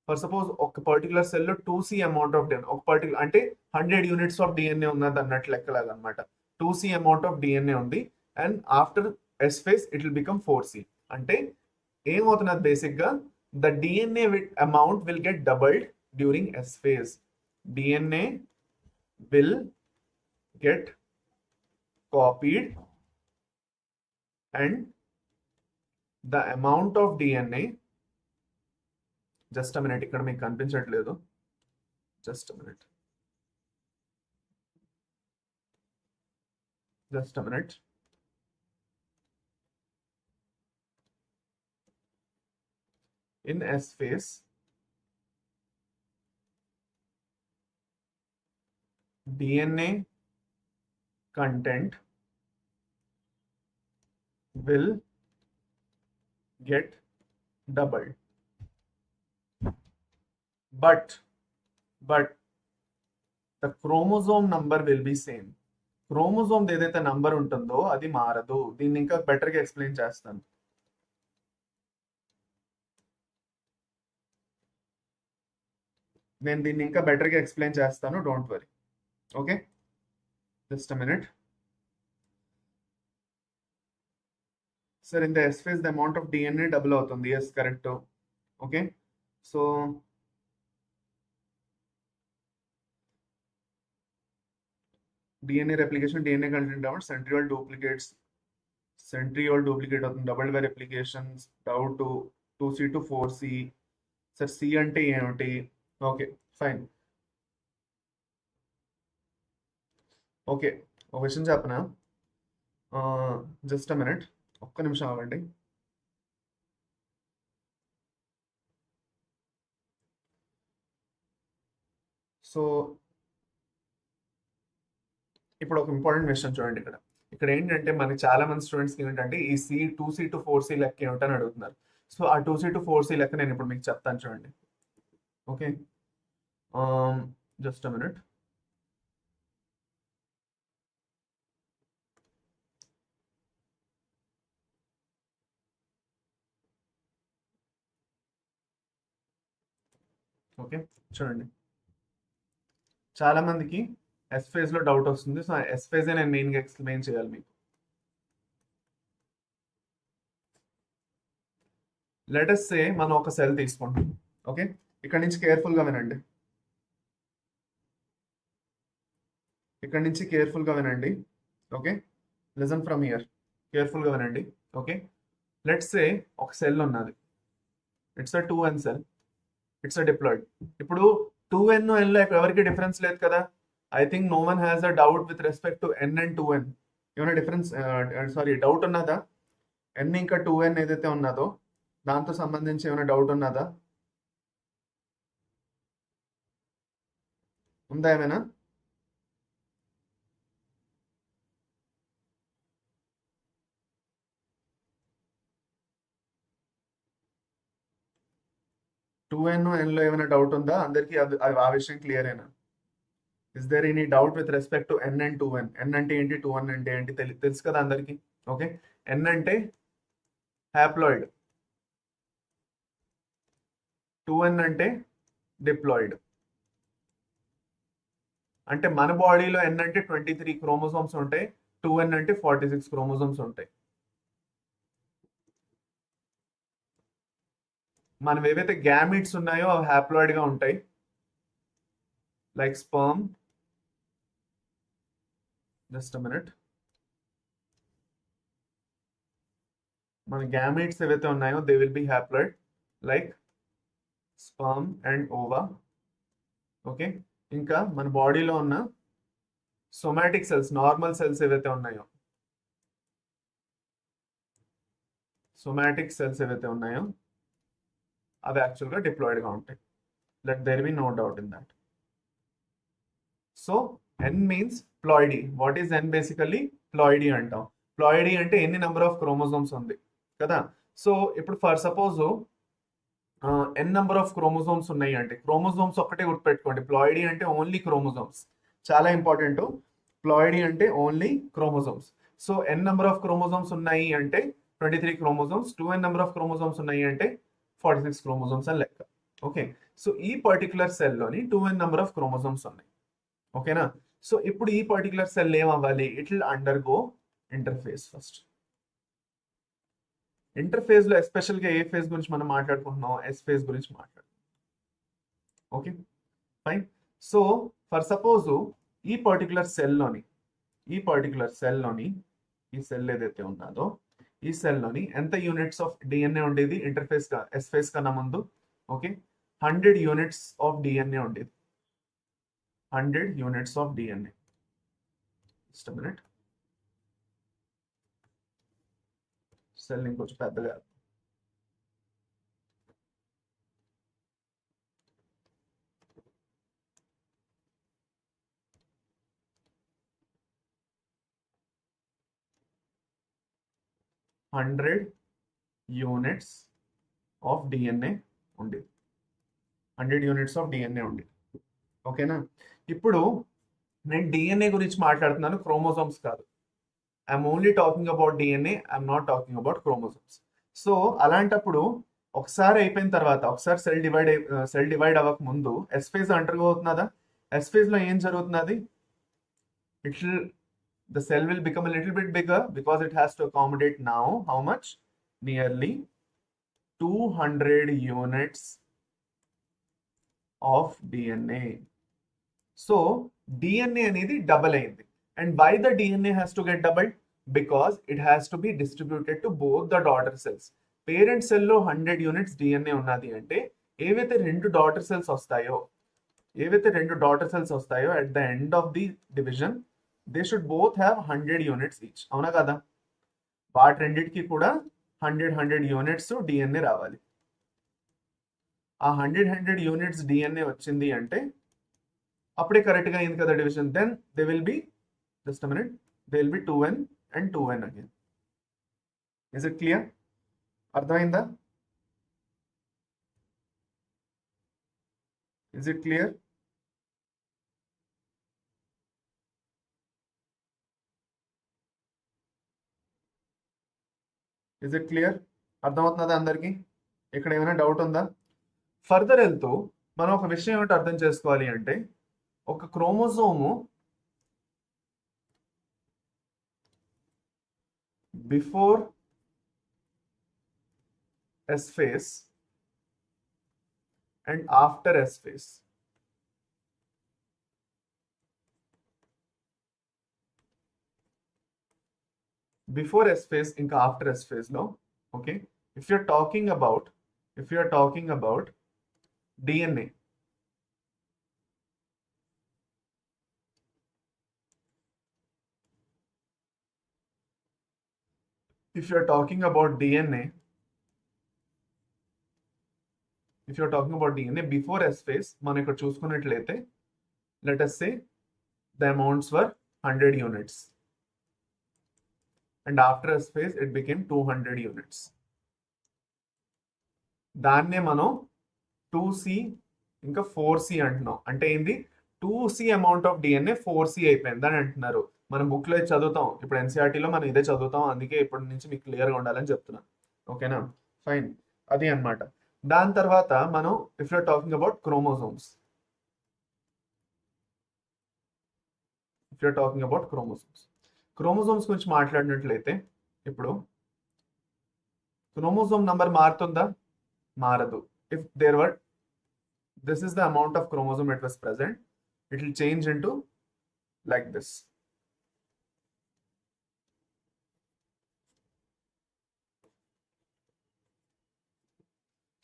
ఫర్ సపోజ్ ఒక పర్టికులర్ సెల్లో 2C అమౌంట్ ఆఫ్ డిఎన్ఏ, ఒక పర్టికులర్ అంటే 100 యూనిట్స్ ఆఫ్ డిఎన్ఏ ఉన్నది అన్నట్లు లెక్కలాగా అనమాట. 2C అమౌంట్ ఆఫ్ డిఎన్ఏ ఉంది and after S phase it will become 4C. అంటే ఏమవుతున్నది బేసిక్గా the DNA amount will get doubled during yes phase. DNA will get copied and the amount of DNA, just a minute, ఇక్కడ మీకు కనిపించట్లేదు, just a minute, just a minute. In S phase, DNA content will get doubled, but the chromosome number will be same. Chromosome ఏదైతే number ఉంటుందో అది మారదు. దీన్ని ఇంకా బెటర్గా ఎక్స్ప్లెయిన్ చేస్తాను. నేను దీన్ని ఇంకా బెటర్గా ఎక్స్ప్లెయిన్ చేస్తాను, don't worry. Okay, just a minute. Sir, in the S phase, the amount of DNA double అవుతుంది. Yes, correct. Okay. So, DNA replication, DNA content down, centriole duplicates, centriole duplicate అవుతుంది. Double by replications, down to 2C to 4C. Sir, C అంటే ఏమిటి? Okay, fine. Okay, ఒక విషయం చెప్పనా, just a minute, ఒక్క నిమిషం ఆగండి. సో ఇప్పుడు ఒక ఇంపార్టెంట్ విషయం చూడండి. ఇక్కడ ఏంటంటే మనకి చాలా మంది స్టూడెంట్స్కి ఏంటంటే ఈ C 2C to 4C లెక్క ఏమిటని అడుగుతున్నారు. సో ఆ 2C to 4C లెక్క నేను ఇప్పుడు మీకు చెప్తాను చూడండి. Okay, just a minute. Okay, చూడండి, చాలా మందికి ఎస్ ఫేజ్ లో డౌట్ వస్తుంది. సో ఎస్ ఫేజ్ నేను మెయిన్గా ఎక్స్ప్లెయిన్ చేయాలి మీకు. లెటస్ సే మనం ఒక సెల్ తీసుకుంటాం. ఓకే, ఇక్కడ నుంచి కేర్ఫుల్గా వినండి, ఇక్కడ నుంచి కేర్ఫుల్గా వినండి. ఓకే, లిజన్ ఫ్రమ్ హియర్, కేర్ఫుల్గా వినండి. ఓకే, లెట్స్ సే ఒక సెల్ ఉన్నది, it's a 2N cell, it's a diploid. ఇప్పుడు 2N N లో ఎవరికి డిఫరెన్స్ లేదు కదా. I think no one has a doubt with respect to N and 2N. ఏమైనా డిఫరెన్స్, సారీ, డౌట్ ఉన్నదా? N ఇంకా 2N ఏదైతే ఉన్నదో దాంతో సంబంధించి ఏమైనా డౌట్ ఉన్నదా? ఉందా ఏమైనా? టూ ఎన్ లో ఏమైనా డౌట్ ఉందా అందరికి? ఆ విషయం క్లియర్ అయినా? Is there any doubt with respect to N and 2N? N అంటే ఏంటి, 2N అంటే ఏంటి తెలుసు కదా అందరికి. ఓకే, N అంటే హ్యాప్లాయిడ్, 2N అంటే డిప్లాయిడ్. అంటే మన బాడీలో N అంటే 23 క్రోమోజోమ్స్ ఉంటాయి, 2N అంటే 46 క్రోమోజోమ్స్ ఉంటాయి. మనం ఏవైతే గ్యామిట్స్ ఉన్నాయో అవి హ్యాప్లాయిడ్ గా ఉంటాయి, like sperm. Just a minute. మన గ్యామిట్స్ ఏవైతే ఉన్నాయో they will B haploid, like sperm and ova. Okay, ఇంకా మన బాడీలో ఉన్న సోమాటిక్ సెల్స్, నార్మల్ సెల్స్ ఏవైతే ఉన్నాయో, సోమాటిక్ సెల్స్ ఏవైతే ఉన్నాయో అవి యాక్చువల్గా డిప్లాయిడ్గా ఉంటాయి. Let there be no doubt in that. So n means ploidy. What is n basically? Ploidy అంటాం. ప్లాయిడీ అంటే ఎన్ని నెంబర్ ఆఫ్ క్రోమోజోమ్స్ ఉంది కదా. సో ఇప్పుడు for suppose n number of chromosomes ఉన్నాయి అంటే, క్రోమోజోమ్స్ ఒక్కటే గుర్తుపెట్టుకోండి, ప్లాయిడీ అంటే ఓన్లీ క్రోమోజోమ్స్. చాలా ఇంపార్టెంట్, ప్లాయిడీ అంటే only chromosomes. So n number of chromosomes ఉన్నాయి అంటే 23 chromosomes, 2n number of chromosomes ఉన్నాయి అంటే 46 క్రోమోజోమ్స్ అని లెక్క. ఓకే, సో ఈ పర్టికులర్ సెల్లోని 2n నెంబర్ ఆఫ్ క్రోమోజోమ్స్ ఉన్నాయి. ఓకేనా. సో ఇప్పుడు ఈ పర్టికులర్ సెల్ ఏమవ్వాలి? It will undergo interphase first. Interphase లో ఎస్పెషల్ గా ఏ ఫేజ్ గురించి మనం మాట్లాడుకుంటున్నాం? ఎస్ ఫేజ్ గురించి మాట్లాడుతున్నాం. Okay fine. So for suppose ఈ పర్టికులర్ సెల్లోని ఈ సెల్ ఏదైతే ఉన్నదో ఈ సెల్లోని ఎంత యూనిట్స్ ఆఫ్ డిఎన్ఏ ఉండేది ఇంటర్ఫేస్ గా ఎస్ ఫేజ్ కన్నా ముందు? ఓకే, 100 యూనిట్స్ ఆఫ్ డిఎన్ఏ ఉండేది. 100 units of DNA. Just a minute, cell ఇంకొంచెం పెద్దగా. హండ్రెడ్ యూనిట్స్ ఆఫ్ డిఎన్ఏ ఉండేది. 100 యూనిట్స్ ఆఫ్ డిఎన్ఏ ఉండేది. ఓకేనా. ఇప్పుడు నేను డిఎన్ఏ గురించి మాట్లాడుతున్నాను, క్రోమోజోమ్స్ కాదు. I'm only talking about DNA, I'm not talking about chromosomes. So అలాంటప్పుడు ఒకసారి అయిపోయిన తర్వాత, ఒకసారి సెల్ డివైడ్ అవ్వక ముందు ఎస్ ఫేజ్ అండర్గో అవుతున్నదా? ఎస్ ఫేజ్ లో ఏం జరుగుతున్నది? The cell will become a little bit bigger because it has to accommodate now how much? Nearly 200 units of DNA. So DNA అనేది డబుల్ అయింది. And why the DNA has to get doubled? Because it has to be distributed to both the daughter cells. Parent సెల్లో 100 units DNA ఉన్నది అంటే ఏవైతే రెండు daughter cells వస్తాయో at the end of the division, they should both have 100 units each. అవునా కదా? వాటి రెండింటికి కూడా 100 యూనిట్స్ డిఎన్ఏ రావాలి. ఆ 100 యూనిట్స్ డిఎన్ఏ వచ్చింది అంటే అప్పుడే కరెక్ట్గా అయింది కదా division. Then they will be, just a minute, they will be 2n and 2n again. Is it clear? అర్థమైందా? Is it clear? Is it clear? అర్థమవుతున్నదా అందరికి? ఇక్కడ ఏమైనా డౌట్ ఉందా? ఫర్దర్ వెళ్తూ మనం ఒక విషయం ఏమిటి అర్థం చేసుకోవాలి అంటే, ఒక chromosome before S phase and after S phase. Before S phase ఇంకా ఆఫ్టర్ ఎస్ ఫేజ్ లో, okay, if you're talking about DNA, if you're talking about DNA before S phase, మనం ఇక్కడ చూసుకున్నట్లయితే, let us say the amounts were 100 units and after S phase it became 200 units. దాన్నే మనం 2C ఇంకా 4C అంటున్నాం. అంటే ఏంది? 2C amount of DNA 4C అయిపోయింది అని అంటున్నారు. మనం బుక్ లో చదువుతాం, ఇప్పుడు ఎన్సీఆర్టీలో మనం ఇదే చదువుతాం, అందుకే ఇప్పటి నుంచి మీకు క్లియర్గా ఉండాలని చెప్తున్నాను. ఓకేనా, ఫైన్. అది అన్నమాట. దాని తర్వాత మనం if you're talking about chromosomes, chromosomes గురించి మాట్లాడినట్లయితే, ఇప్పుడు క్రోమోజోమ్ నంబర్ మారుతుందా? మారదు. If there were, this is the amount of chromosome that was present, it will change into like this.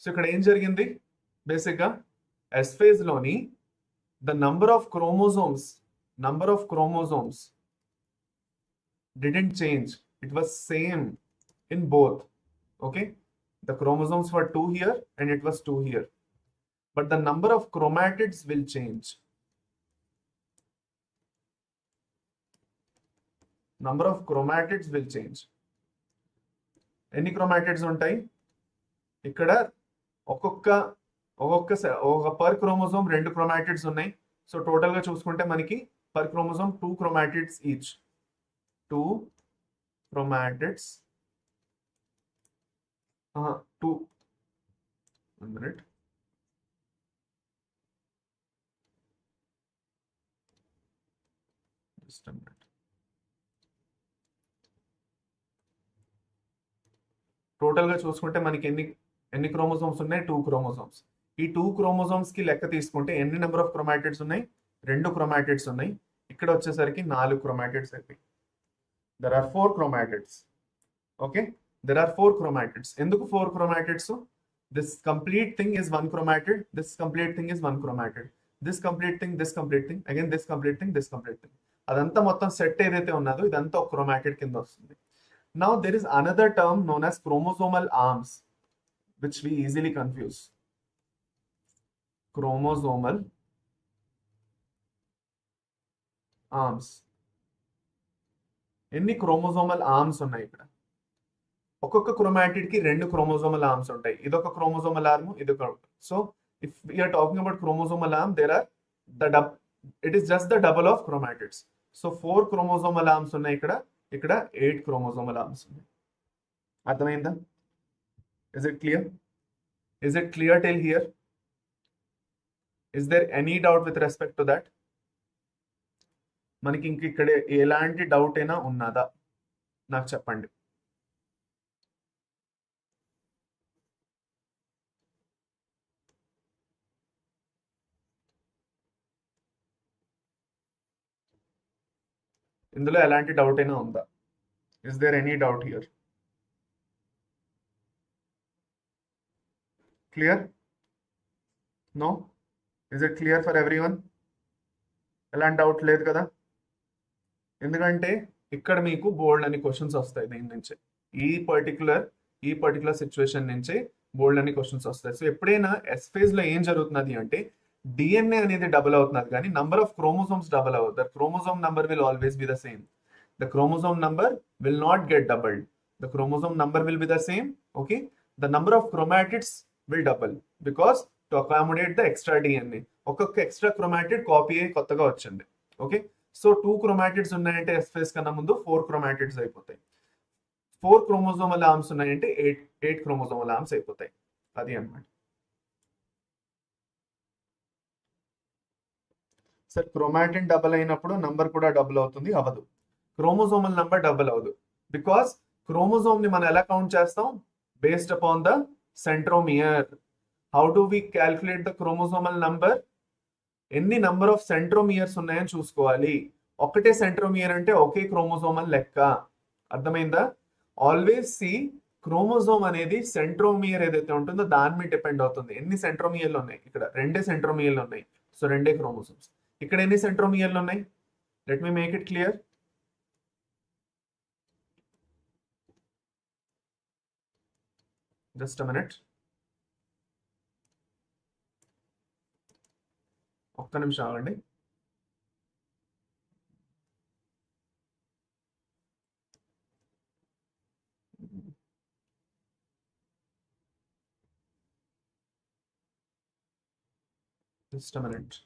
So ఇక్కడ ఏం జరిగింది? బేసిక్గా ఎస్ ఫేజ్ లోని the number of chromosomes didn't change, it was same in both. Okay, The chromosomes were 2 here and it was 2 here. But the number of chromatids will change. Number of chromatids will change. ఎన్ని chromatids ఉంటాయి ఇక్కడ ఒక్కొక్క per chromosome 2 chromatids ఉన్నాయి. So total గా చూసుకుంటే మనకి per chromosome 2 chromatids each. 2 chromatids 2 1 minute. Just a minute. Total గా చూసుకుంటే మనకి ఎన్ని క్రోమోజోమ్స్ ఉన్నాయి? 2 క్రోమోజోమ్స్. ఈ 2 క్రోమోజోమ్స్ కి లెక్క తీసుకుంటే ఎన్ని నెంబర్ ఆఫ్ క్రోమాటిడ్స్ ఉన్నాయి? 2 క్రోమాటిడ్స్ ఉన్నాయి. ఇక్కడ వచ్చేసరికి 4 క్రోమాటిడ్స్ అయిపోయి. There are 4 chromatids. Okay, there are 4 chromatids. ఎందుకు 4 chromatids? This complete thing is 1 chromatid, this complete thing is 1 chromatid, this complete thing, again this complete thing. అదంతా మొత్తం సెట్ ఏదైతే ఉన్నదో ఇదంతా ఒక క్రోమాటిడ్ కింద వస్తుంది. Now there is another term known as chromosomal arms, which we easily confuse. Chromosomal arms. ఎన్ని chromosomal arms ఉన్నాయి ఇక్కడ? ఒక్కొక్క క్రోమాటిడ్ కి 2 క్రోమోజోమల్ ఆర్మ్స్ ఉంటాయి. ఇదొక క్రోమోజోమల్ ఆర్మ్, ఇదొక. So if we are talking about chromosomal arm, there are it is just the double of chromatids. So 4 chromosomal arms ఉన్నాయి ఇక్కడ. ఇక్కడ 8 క్రోమోజోమల్ ఆర్మ్స్ ఉన్నాయి. అర్థమైందా? Is it clear? Is it clear till here? Is there any doubt with respect to that? మనకి ఇంక ఇక్కడ ఎలాంటి doubt అయినా ఉన్నదా నాకు చెప్పండి. ఇందులో ఎలాంటి డౌట్ అయినా ఉందా? Is there any doubt here? Clear? No? Is it clear for everyone? ఎలాంటి డౌట్ లేదు కదా? ఎందుకంటే ఇక్కడ మీకు బోల్డ్ అని క్వశ్చన్స్ వస్తాయి దీని నుంచి. ఈ పర్టికులర్ సిచ్యువేషన్ నుంచి బోల్డ్ అని క్వశ్చన్స్ వస్తాయి. సో ఎప్పుడైనా ఎస్ ఫేజ్ లో ఏం జరుగుతున్నది అంటే డిఎన్ఏ అనేది డబుల్ అవుతున్నది కానీ నంబర్ ఆఫ్ క్రోమోజోమ్స్ డబుల్ అవ్వదు. The chromosome number will always be the same. The chromosome number will not get doubled. The chromosome number will be the same. Okay, the number of chromatids will double because to accommodate the extra DNA. ఒక్కొక్క extra chromatid copy అయ్యి కొత్తగా వచ్చింది. Okay, so 2 chromatids ఉన్నాయంటే yes phase కన్నా ముందు 4 chromatids అయిపోతాయి. 4 chromosomal arms ఉన్నాయంటే 8 chromosomal arms అయిపోతాయి. అది అన్నమాట. సార్ క్రోమాటిన్ డబుల్ అయినప్పుడు నంబర్ కూడా డబుల్ అవుతుంది? అవ్వదు. క్రోమోజోమల్ నంబర్ డబుల్ అవ్వదు బికాస్ క్రోమోజోమ్ ని మనం ఎలా కౌంట్ చేస్తాం? Based upon the centromere. How do we calculate the chromosomal number? ఎన్ని నంబర్ ఆఫ్ సెంట్రోమియర్స్ ఉన్నాయని చూసుకోవాలి. ఒకటే సెంట్రోమియర్ అంటే ఒకే క్రోమోజోమల్ లెక్క. అర్థమైందా? ఆల్వేస్ సి క్రోమోజోమ్ అనేది సెంట్రోమియర్ ఏదైతే ఉంటుందో దాని మీద డిపెండ్ అవుతుంది. ఎన్ని సెంట్రోమియర్లు ఉన్నాయి? ఇక్కడ 2 సెంట్రోమియర్లు ఉన్నాయి. So 2 chromosomes. ఇక్కడ ఎన్ని సెంట్రోమియర్లు ఉన్నాయి? Let me make it clear. Just a minute. ఒక్క నిమిషం ఆగండి. Just a minute.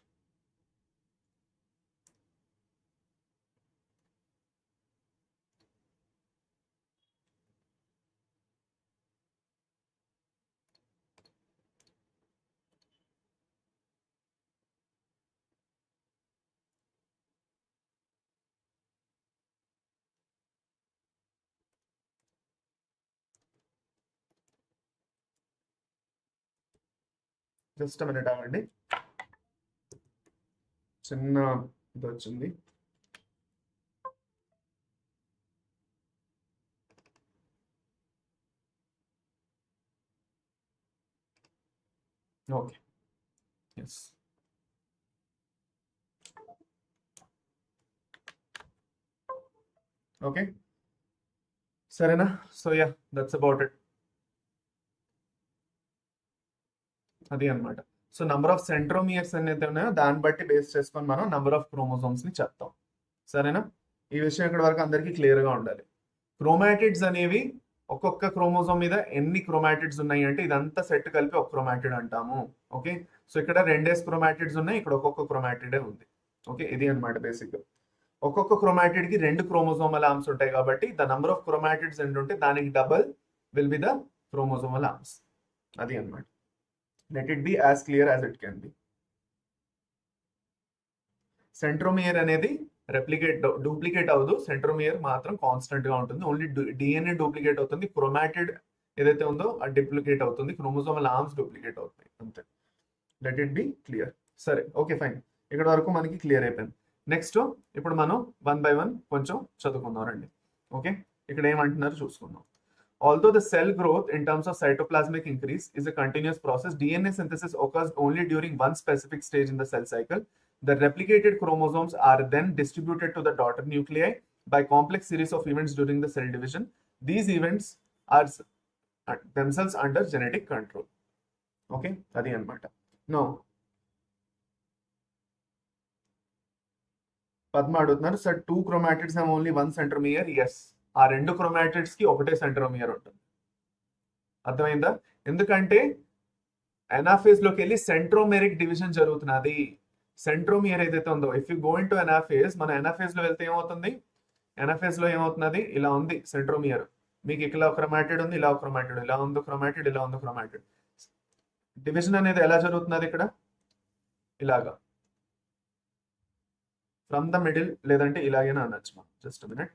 Just minute ఆగండి. చిన్న ఇది వచ్చింది. Okay, yes. ఓకే, సరేనా? So yeah, that's about it. అది అన్నమాట. సో నంబర్ ఆఫ్ సెంట్రోమియర్స్ అనేది ఉన్నాయో దాన్ని బట్టి బేస్ చేసుకొని మనం నంబర్ ఆఫ్ క్రోమోజోమ్స్ ని చెప్తాం. సరేనా? ఈ విషయం ఇక్కడ వరకు అందరికీ క్లియర్ గా ఉండాలి. క్రోమాటిడ్స్ అనేవి ఒక్కొక్క క్రోమోజోమ్ మీద ఎన్ని క్రోమాటిడ్స్ ఉన్నాయి అంటే ఇదంతా సెట్ కలిపి ఒక క్రోమాటిడ్ అంటాము. ఓకే, సో ఇక్కడ రెండేసి క్రోమాటిడ్స్ ఉన్నాయి, ఇక్కడ ఒక్కొక్క క్రోమాటిడే ఉంది. ఓకే, ఇది అన్నమాట బేసిక్. ఒక్కొక్క క్రోమాటిడ్ కి 2 క్రోమోజోమల్ ఆర్మ్స్ ఉంటాయి కాబట్టి ద నంబర్ ఆఫ్ క్రోమాటిడ్స్ ఎంత ఉంటే దానికి double will be the chromosomal arms. అది అన్నమాట. Let it be as clear as it can B. Centromere అనేది డూప్లికేట్ అవ్వదు, సెంట్రోమియర్ మాత్రం కాన్స్టెంట్ గా ఉంటుంది. ఓన్లీ డిఎన్ఏ డూప్లికేట్ అవుతుంది, క్రోమాటిడ్ ఏదైతే ఉందో అది డూప్లికేట్ అవుతుంది, క్రోమోజోమల్ ఆర్మ్స్ డూప్లికేట్ అవుతాయి అంతే. Let it be clear. సరే, ఓకే ఫైన్, ఇక్కడ వరకు మనకి క్లియర్ అయిపోయింది. నెక్స్ట్ ఇప్పుడు మనం 1 by 1 కొంచెం చదువుకుందాం రండి. ఓకే, ఇక్కడ ఏమంటున్నారు చూసుకుందాం. Although the cell growth in terms of cytoplasmic increase is a continuous process, DNA synthesis occurs only during one specific stage in the cell cycle. The replicated chromosomes are then distributed to the daughter nuclei by complex series of events during the cell division. These events are themselves under genetic control. Okay, adi anamata. Now, Padma adugutunnaru, sir, 2 chromatids have only 1 centromere. Yes, ఆ 2 chromatids కి ఒకటే centromere ఉంటుంది. అర్థమైందా? ఎందుకంటే anaphase లోకి వెళ్ళి centromeric division జరుగుతున్నది. Centromere ఏదైతే ఉందో, if you go in to anaphase, మన అనాఫేజ్ లో వెళ్తే ఏమవుతుంది, అనాఫేజ్ లో ఏమవుతున్నది, ఇలా ఉంది సెంట్రోమియర్. మీకు ఇలా ఒక క్రోమాటిడ్ ఉంది, ఇలా ఒక క్రోమాటిడ్, ఇలా ఉంది క్రోమాటిడ్, ఇలా ఉంది క్రోమాటిడ్. డివిజన్ అనేది ఎలా జరుగుతున్నది ఇక్కడ, ఇలాగా ఫ్రమ్ ద మిడిల్, లేదంటే ఇలాగైనా అనొచ్చు మనం. Just minute.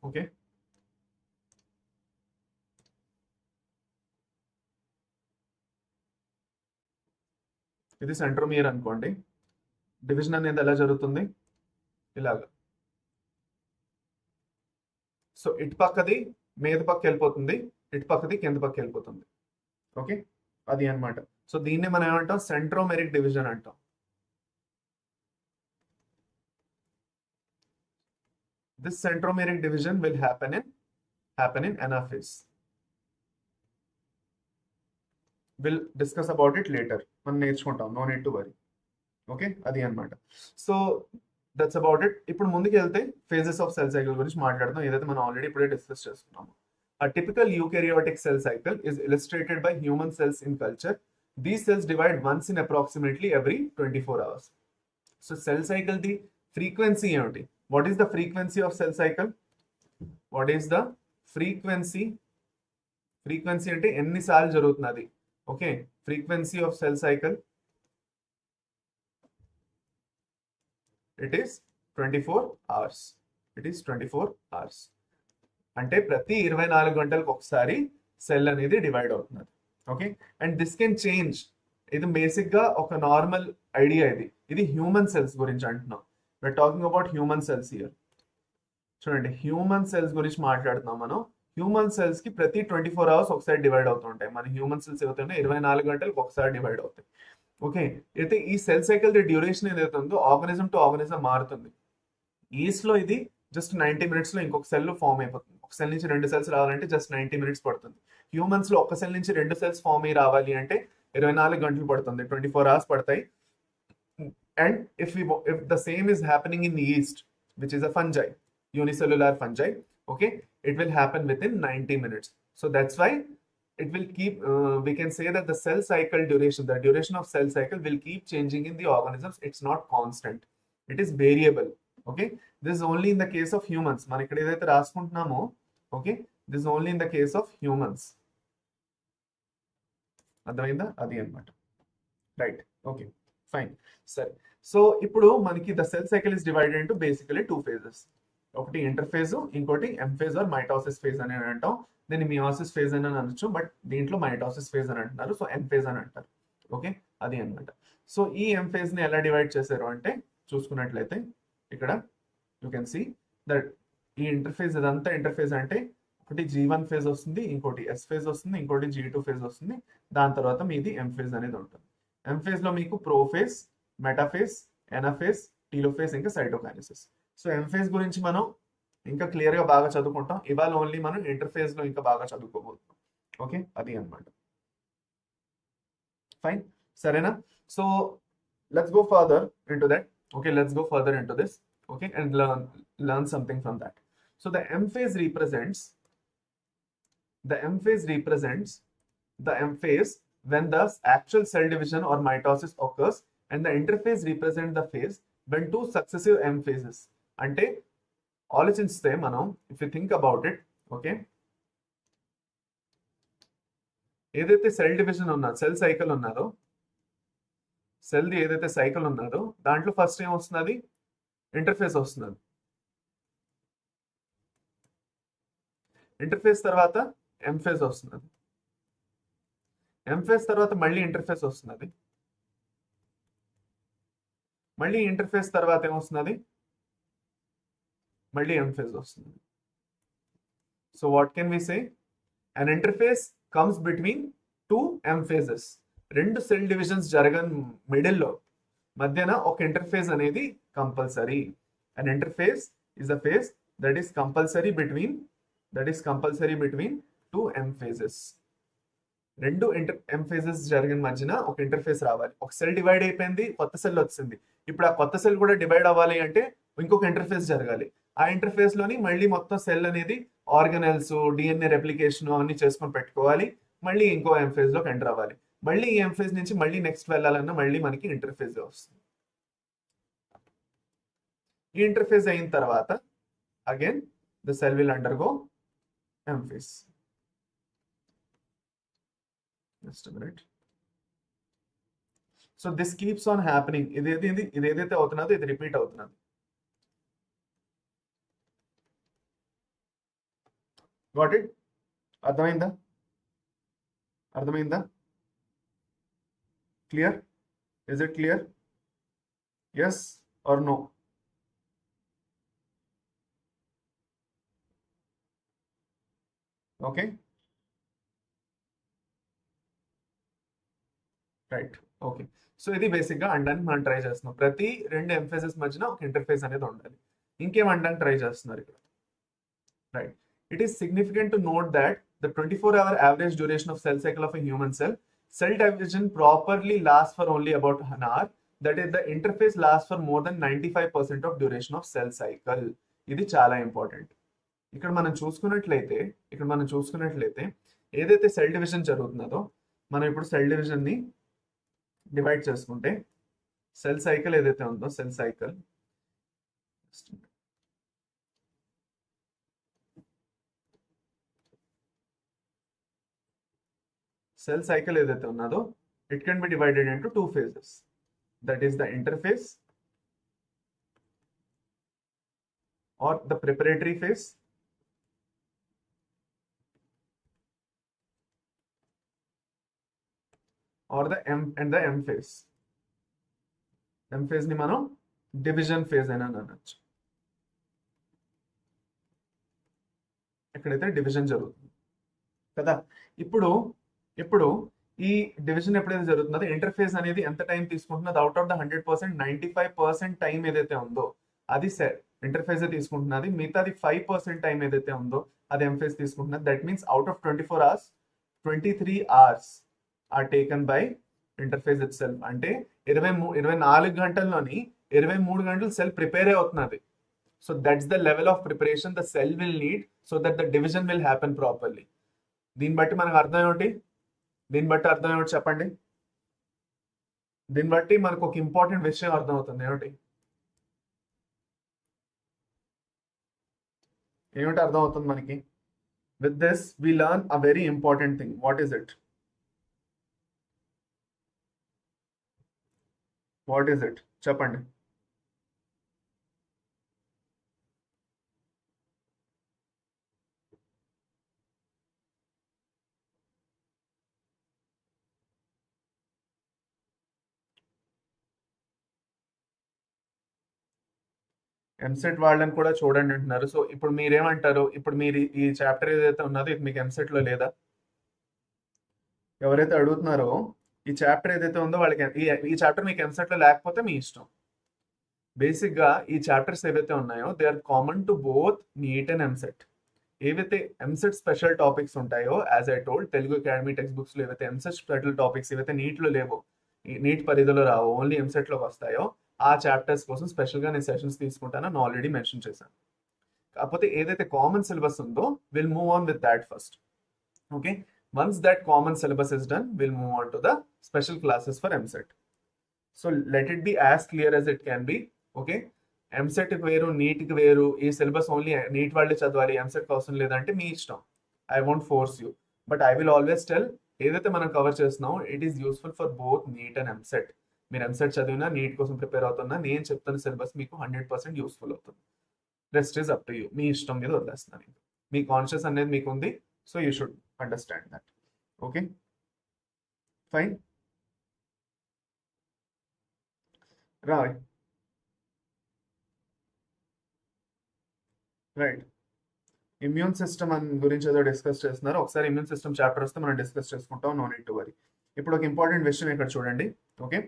ఓకే, ఇది సెంట్రోమియర్ అనుకోండి. డివిజన్ అనేది ఎలా జరుగుతుంది, ఇలాగా. సో ఇటు పక్కది మీద పక్క వెళ్ళిపోతుంది, ఇటు పక్కది కింద పక్క వెళ్ళిపోతుంది. ఓకే, అది అన్నమాట. సో దీన్ని మనం ఏమంటాం, సెంట్రోమెరిక్ డివిజన్ అంటాం. This centromeric division will happen in Anaphase. We'll discuss about it later. మనం నేర్చుకుంటాం, no need to worry. Okay, అది అన్నమాట. So that's about it. ఇప్పుడు ముందుకు వెళ్తే ఫేజెస్ ఆఫ్ సెల్ సైకిల్ గురించి మాట్లాడదాం, ఏదైతే మనం ఆల్రెడీ ఇప్పుడే డిస్కస్ చేసుకున్నాము. A typical eukaryotic cell cycle is illustrated by human cells in culture. These cells divide once in approximately every 24 hours. So cell cycle the frequency ఏమిటి? What is the frequency of cell cycle? What is the frequency? Frequency అంటే ఎన్నిసార్లు జరుగుతున్నది. Okay, frequency of cell cycle, it is 24 hours. It is 24 hours. అంటే ప్రతి 24 గంటలకు ఒకసారి cell అనేది divide అవుతున్నది. Okay, and this can change. ఇది బేసిక్ గా ఒక నార్మల్ ఐడియా. ఇది హ్యూమన్ సెల్స్ గురించి అంటున్నాం. we're talking about human cells here. చూడండి, హ్యూమన్ సెల్స్ గురించి మాట్లాడుతున్నాం మనం. హ్యూమన్ సెల్స్ కి ప్రతి 24 అవర్స్ ఒకసారి డివైడ్ అవుతుంటాయి. మన హ్యూమన్ సెల్స్ ఏవైతే 24 గంటలకు ఒకసారి డివైడ్ అవుతాయి. ఓకే, అయితే ఈ సెల్ సైకిల్ డ్యూరేషన్ ఏదైతే ఉందో ఆర్గనిజం టు ఆర్గనిజం మారుతుంది. ఈస్ట్ లో ఇది జస్ట్ 90 minutes లో ఇంకొక సెల్ ఫామ్ అయిపోతుంది. ఒక సెల్ నుంచి 2 cells రావాలంటే జస్ట్ 90 minutes పడుతుంది. హ్యూమన్స్ లో ఒక సెల్ నుంచి 2 cells ఫామ్ అయ్యి రావాలి అంటే 24 గంటలు పడుతుంది, 24 hours పడతాయి. And if the same is happening in the yeast, which is a fungi, unicellular fungi, okay, it will happen within 90 minutes. So that's why it will keep, we can say that the cell cycle duration, the duration of cell cycle will keep changing in the organisms. It's not constant. It is variable. Okay, this is only in the case of humans. Man ikkada edaithe raskuntunnamo, okay, this is only in the case of humans. అర్థమైందా? అది అన్నమాట. Right, okay fine. సరే, so ఇప్పుడు మనకి the cell cycle is divided into basically 2 phases. ఒకటి interphase, ఇంకోటి ఎంఫేజ్ are mitosis phase అని అంటాం. దీన్ని మియోసిస్ ఫేజ్ అని అనొచ్చు, బట్ దీంట్లో మైటోసిస్ ఫేజ్ అని అంటున్నారు. సో ఎంఫేజ్ అని అంటారు. ఓకే, అది అన్నమాట. సో ఈ ఎంఫేజ్ ని ఎలా డివైడ్ చేశారు అంటే చూసుకున్నట్లయితే ఇక్కడ యూ కెన్ సీ దట్ ఈ ఇంటర్ఫేజ్, ఇదంతా ఇంటర్ఫేజ్ అంటే ఒకటి G1 ఫేజ్ వస్తుంది, ఇంకోటి S ఫేజ్ వస్తుంది, ఇంకోటి G2 ఫేజ్ వస్తుంది. దాని తర్వాత మీది ఎంఫేజ్ అనేది ఉంటుంది. ఎంఫేజ్ లో మీకు ప్రోఫేజ్, మెటాఫేజ్, ఎనాఫేజ్, టీలోఫేజ్, ఇంకా సైటోకైనసిస్. సో ఎంఫేజ్ గురించి మనం ఇంకా క్లియర్ గా బాగా చదువుకుంటాం. ఇవాళ ఓన్లీ మనం ఇంటర్ఫేస్ లో ఇంకా బాగా చదువుకోబోతున్నాం. ఓకే, అది అన్నమాట. ఫైన్, సరేనా? So let's go further into that. Okay, let's go further into this. Okay, and learn something from that. So the M phase represents the M phase represents the M phase when the actual cell division or mitosis occurs, and the interphase represent the phase when two successive M phases. అంటే ఆలోచిస్తే మనం, if you think about it, okay, ఏదైతే cell division ఉన్నదో, cell cycle ఉన్నదో, సెల్ది ఏదైతే cycle ఉన్నదో దాంట్లో first ఏం వస్తున్నది? ఇంటర్ఫేస్ వస్తున్నది. ఇంటర్ఫేస్ తర్వాత ఎంఫేజ్ వస్తున్నది. ఎంఫేజ్ తర్వాత మళ్ళీ ఇంటర్ఫేస్ వస్తున్నది. మళ్ళీ ఇంటర్ఫేస్ తర్వాత ఏమొస్తున్నది? మళ్ళీ ఎంఫేజ్ వస్తున్నది. So what can we say? an interface comes between two M phases. రెండు సెల్ డివిజన్స్ జరగని మిడిల్లో మధ్యన ఒక ఇంటర్ఫేస్ అనేది compulsory. an interface is a phase that is compulsory between two M phases. రెండు M phases జరిగిన మధ్యన ఒక ఇంటర్ఫేస్ రావాలి. ఒక సెల్ డివైడ్ అయిపోయింది, కొత్త సెల్ వచ్చింది. ఇప్పుడు ఆ కొత్త సెల్ కూడా డివైడ్ అవ్వాలి అంటే ఇంకొక ఇంటర్ఫేస్ జరగాలి. ఆ ఇంటర్ఫేస్ లోని మళ్ళీ మొత్తం సెల్ అనేది ఆర్గనెల్స్, డిఎన్ఏ రెప్లికేషన్ అవన్నీ చేసుకొని పెట్టుకోవాలి. మళ్ళీ ఇంకో ఎంఫేజ్ లోకి ఎంటర్ అవ్వాలి. మళ్ళీ ఈ ఎంఫేజ్ నుంచి మళ్ళీ నెక్స్ట్ వెళ్ళాలన్నా మళ్ళీ మనకి ఇంటర్ఫేజ్ వస్తుంది. ఈ ఇంటర్ఫేజ్ అయిన తర్వాత again the cell will undergo M phase. Just minute. So this keeps on happening. ఇదేదైతే అవుతున్నదో ఇది రిపీట్ అవుతున్నది. Got it? అర్థమైందా? Clear? Is it clear? Yes or no? Okay, right. Okay, so ఇది బేసిక్ గా అనడానికి మనం ట్రై చేస్తున్నాం. ప్రతి రెండు ఎంఫేసెస్ మధ్యన ఒక ఇంటర్ఫేస్ అనేది ఉండాలి. ఇంకేం అనడానికి ట్రై చేస్తున్నారు ఇక్కడ? Right. It is significant to note that the 24-hour average duration of cell cycle of a human cell division properly lasts for only about an hour. That is, the interface lasts for more than 95% of duration of cell cycle. ఇది చాలా important. ఇక్కడ మనం చూసుకున్నట్లయితే ఏదైతే cell division జరుగుతున్నదో, మనం ఇప్పుడు cell division ని divide చేసుకుంటే సెల్ సైకిల్ ఏదైతే ఉందో, సెల్ సైకిల్ ఏదైతే ఉన్నదో, it can be divided into two phases. That is the interphase or the preparatory phase, or the M phase. M phase ni మనం division phase అని అనొచ్చు. ఎక్కడైతే డివిజన్ జరుగుతుంది కదా. ఇప్పుడు ఈ డివిజన్ ఎప్పుడైతే జరుగుతుందో, ఇంటర్ఫేస్ అనేది ఎంత టైం తీసుకుంటున్నది? అవుట్ ఆఫ్ ద 100%, 95% టైం ఏదైతే ఉందో అది ఇంటర్ఫేస్ తీసుకుంటున్నది. మిగతాది 5% టైం ఏదైతే ఉందో అది ఎంఫేస్ తీసుకుంటున్నది. That means out of 24 hours, 23 hours are taken by interface itself. అంటే 24 గంటల్లోని 23 గంటలు సెల్ ప్రిపేర్ అవుతున్నది. So that's the level of preparation the cell will need so that the division will happen properly. దీన్ని బట్టి మనకు అర్థం ఏమిటి చెప్పండి? దీన్ని బట్టి మనకు ఒక ఇంపార్టెంట్ విషయం అర్థమవుతుంది. ఏమిటి అర్థమవుతుంది మనకి? With this we learn a very important thing. What is it? చెప్పండి. ఎంసెట్ వాళ్ళని కూడా చూడండి అంటున్నారు. సో ఇప్పుడు మీరేమంటారు? ఇప్పుడు మీరు ఈ చాప్టర్ ఏదైతే ఉన్నదో ఇది మీకు ఎంసెట్ లో లేదా? ఎవరైతే అడుగుతున్నారో ఈ చాప్టర్ ఏదైతే ఉందో వాళ్ళకి ఈ చాప్టర్ మీకు ఎంసెట్ లో లేకపోతే మీ ఇష్టం. బేసిక్గా ఈ చాప్టర్స్ ఏవైతే ఉన్నాయో they are common to both NEET and EAMCET. ఏవైతే ఎంసెట్ స్పెషల్ టాపిక్స్ ఉంటాయో, as I told, Telugu academy textbooks లో ఏవైతే ఎంసెట్ స్పెషల్ టాపిక్స్ ఏవైతే నీట్లో లేవో, నీట్ పరిధిలో రావో, ఓన్లీ ఎంసెట్ లోకి వస్తాయో, ఆ చాప్టర్స్ కోసం స్పెషల్ గా నేను సెషన్స్ తీసుకుంటానని ఆల్రెడీ మెన్షన్ చేశాను. కాకపోతే ఏదైతే కామన్ సిలబస్ ఉందో will move on with that first. Okay, once that common syllabus is done, will move on to the special classes for EAMCET. So let it be as clear as it can be. Okay, EAMCET కి వేరు, neat కి వేరు, ఈ syllabus only NEET వాళ్ళే చదవాలి, ఎంసెట్ అవసరం లేదంటే మీ ఇష్టం. I won't force you, but I will always tell ఏదైతే మనం కవర్ చేస్తున్నామో it is useful for both NEET and EAMCET. మీరు ఎంసెట్ చదివినా, నీట్ కోసం ప్రిపేర్ అవుతున్నా, నేను చెప్తున్న సిలబస్ మీకు 100% యూస్ఫుల్ అవుతుంది. Rest is up to you, మీ ఇష్టం మీద వదిలేస్తున్నాను. మీ కాన్షియస్ అనేది మీకు ఉంది, so you should understand that. Okay, fine. Right, right. Immune system అని గురించి ఏదో డిస్కస్ చేస్తున్నారు. ఒకసారి ఇమ్యూన్ సిస్టమ్ చాప్టర్ వస్తే మనం డిస్కస్ చేసుకుంటాం, నో నీడ్ టు వరీ. ఇప్పుడు ఒక ఇంపార్టెంట్ విషయం ఇక్కడ చూడండి. ఓకే,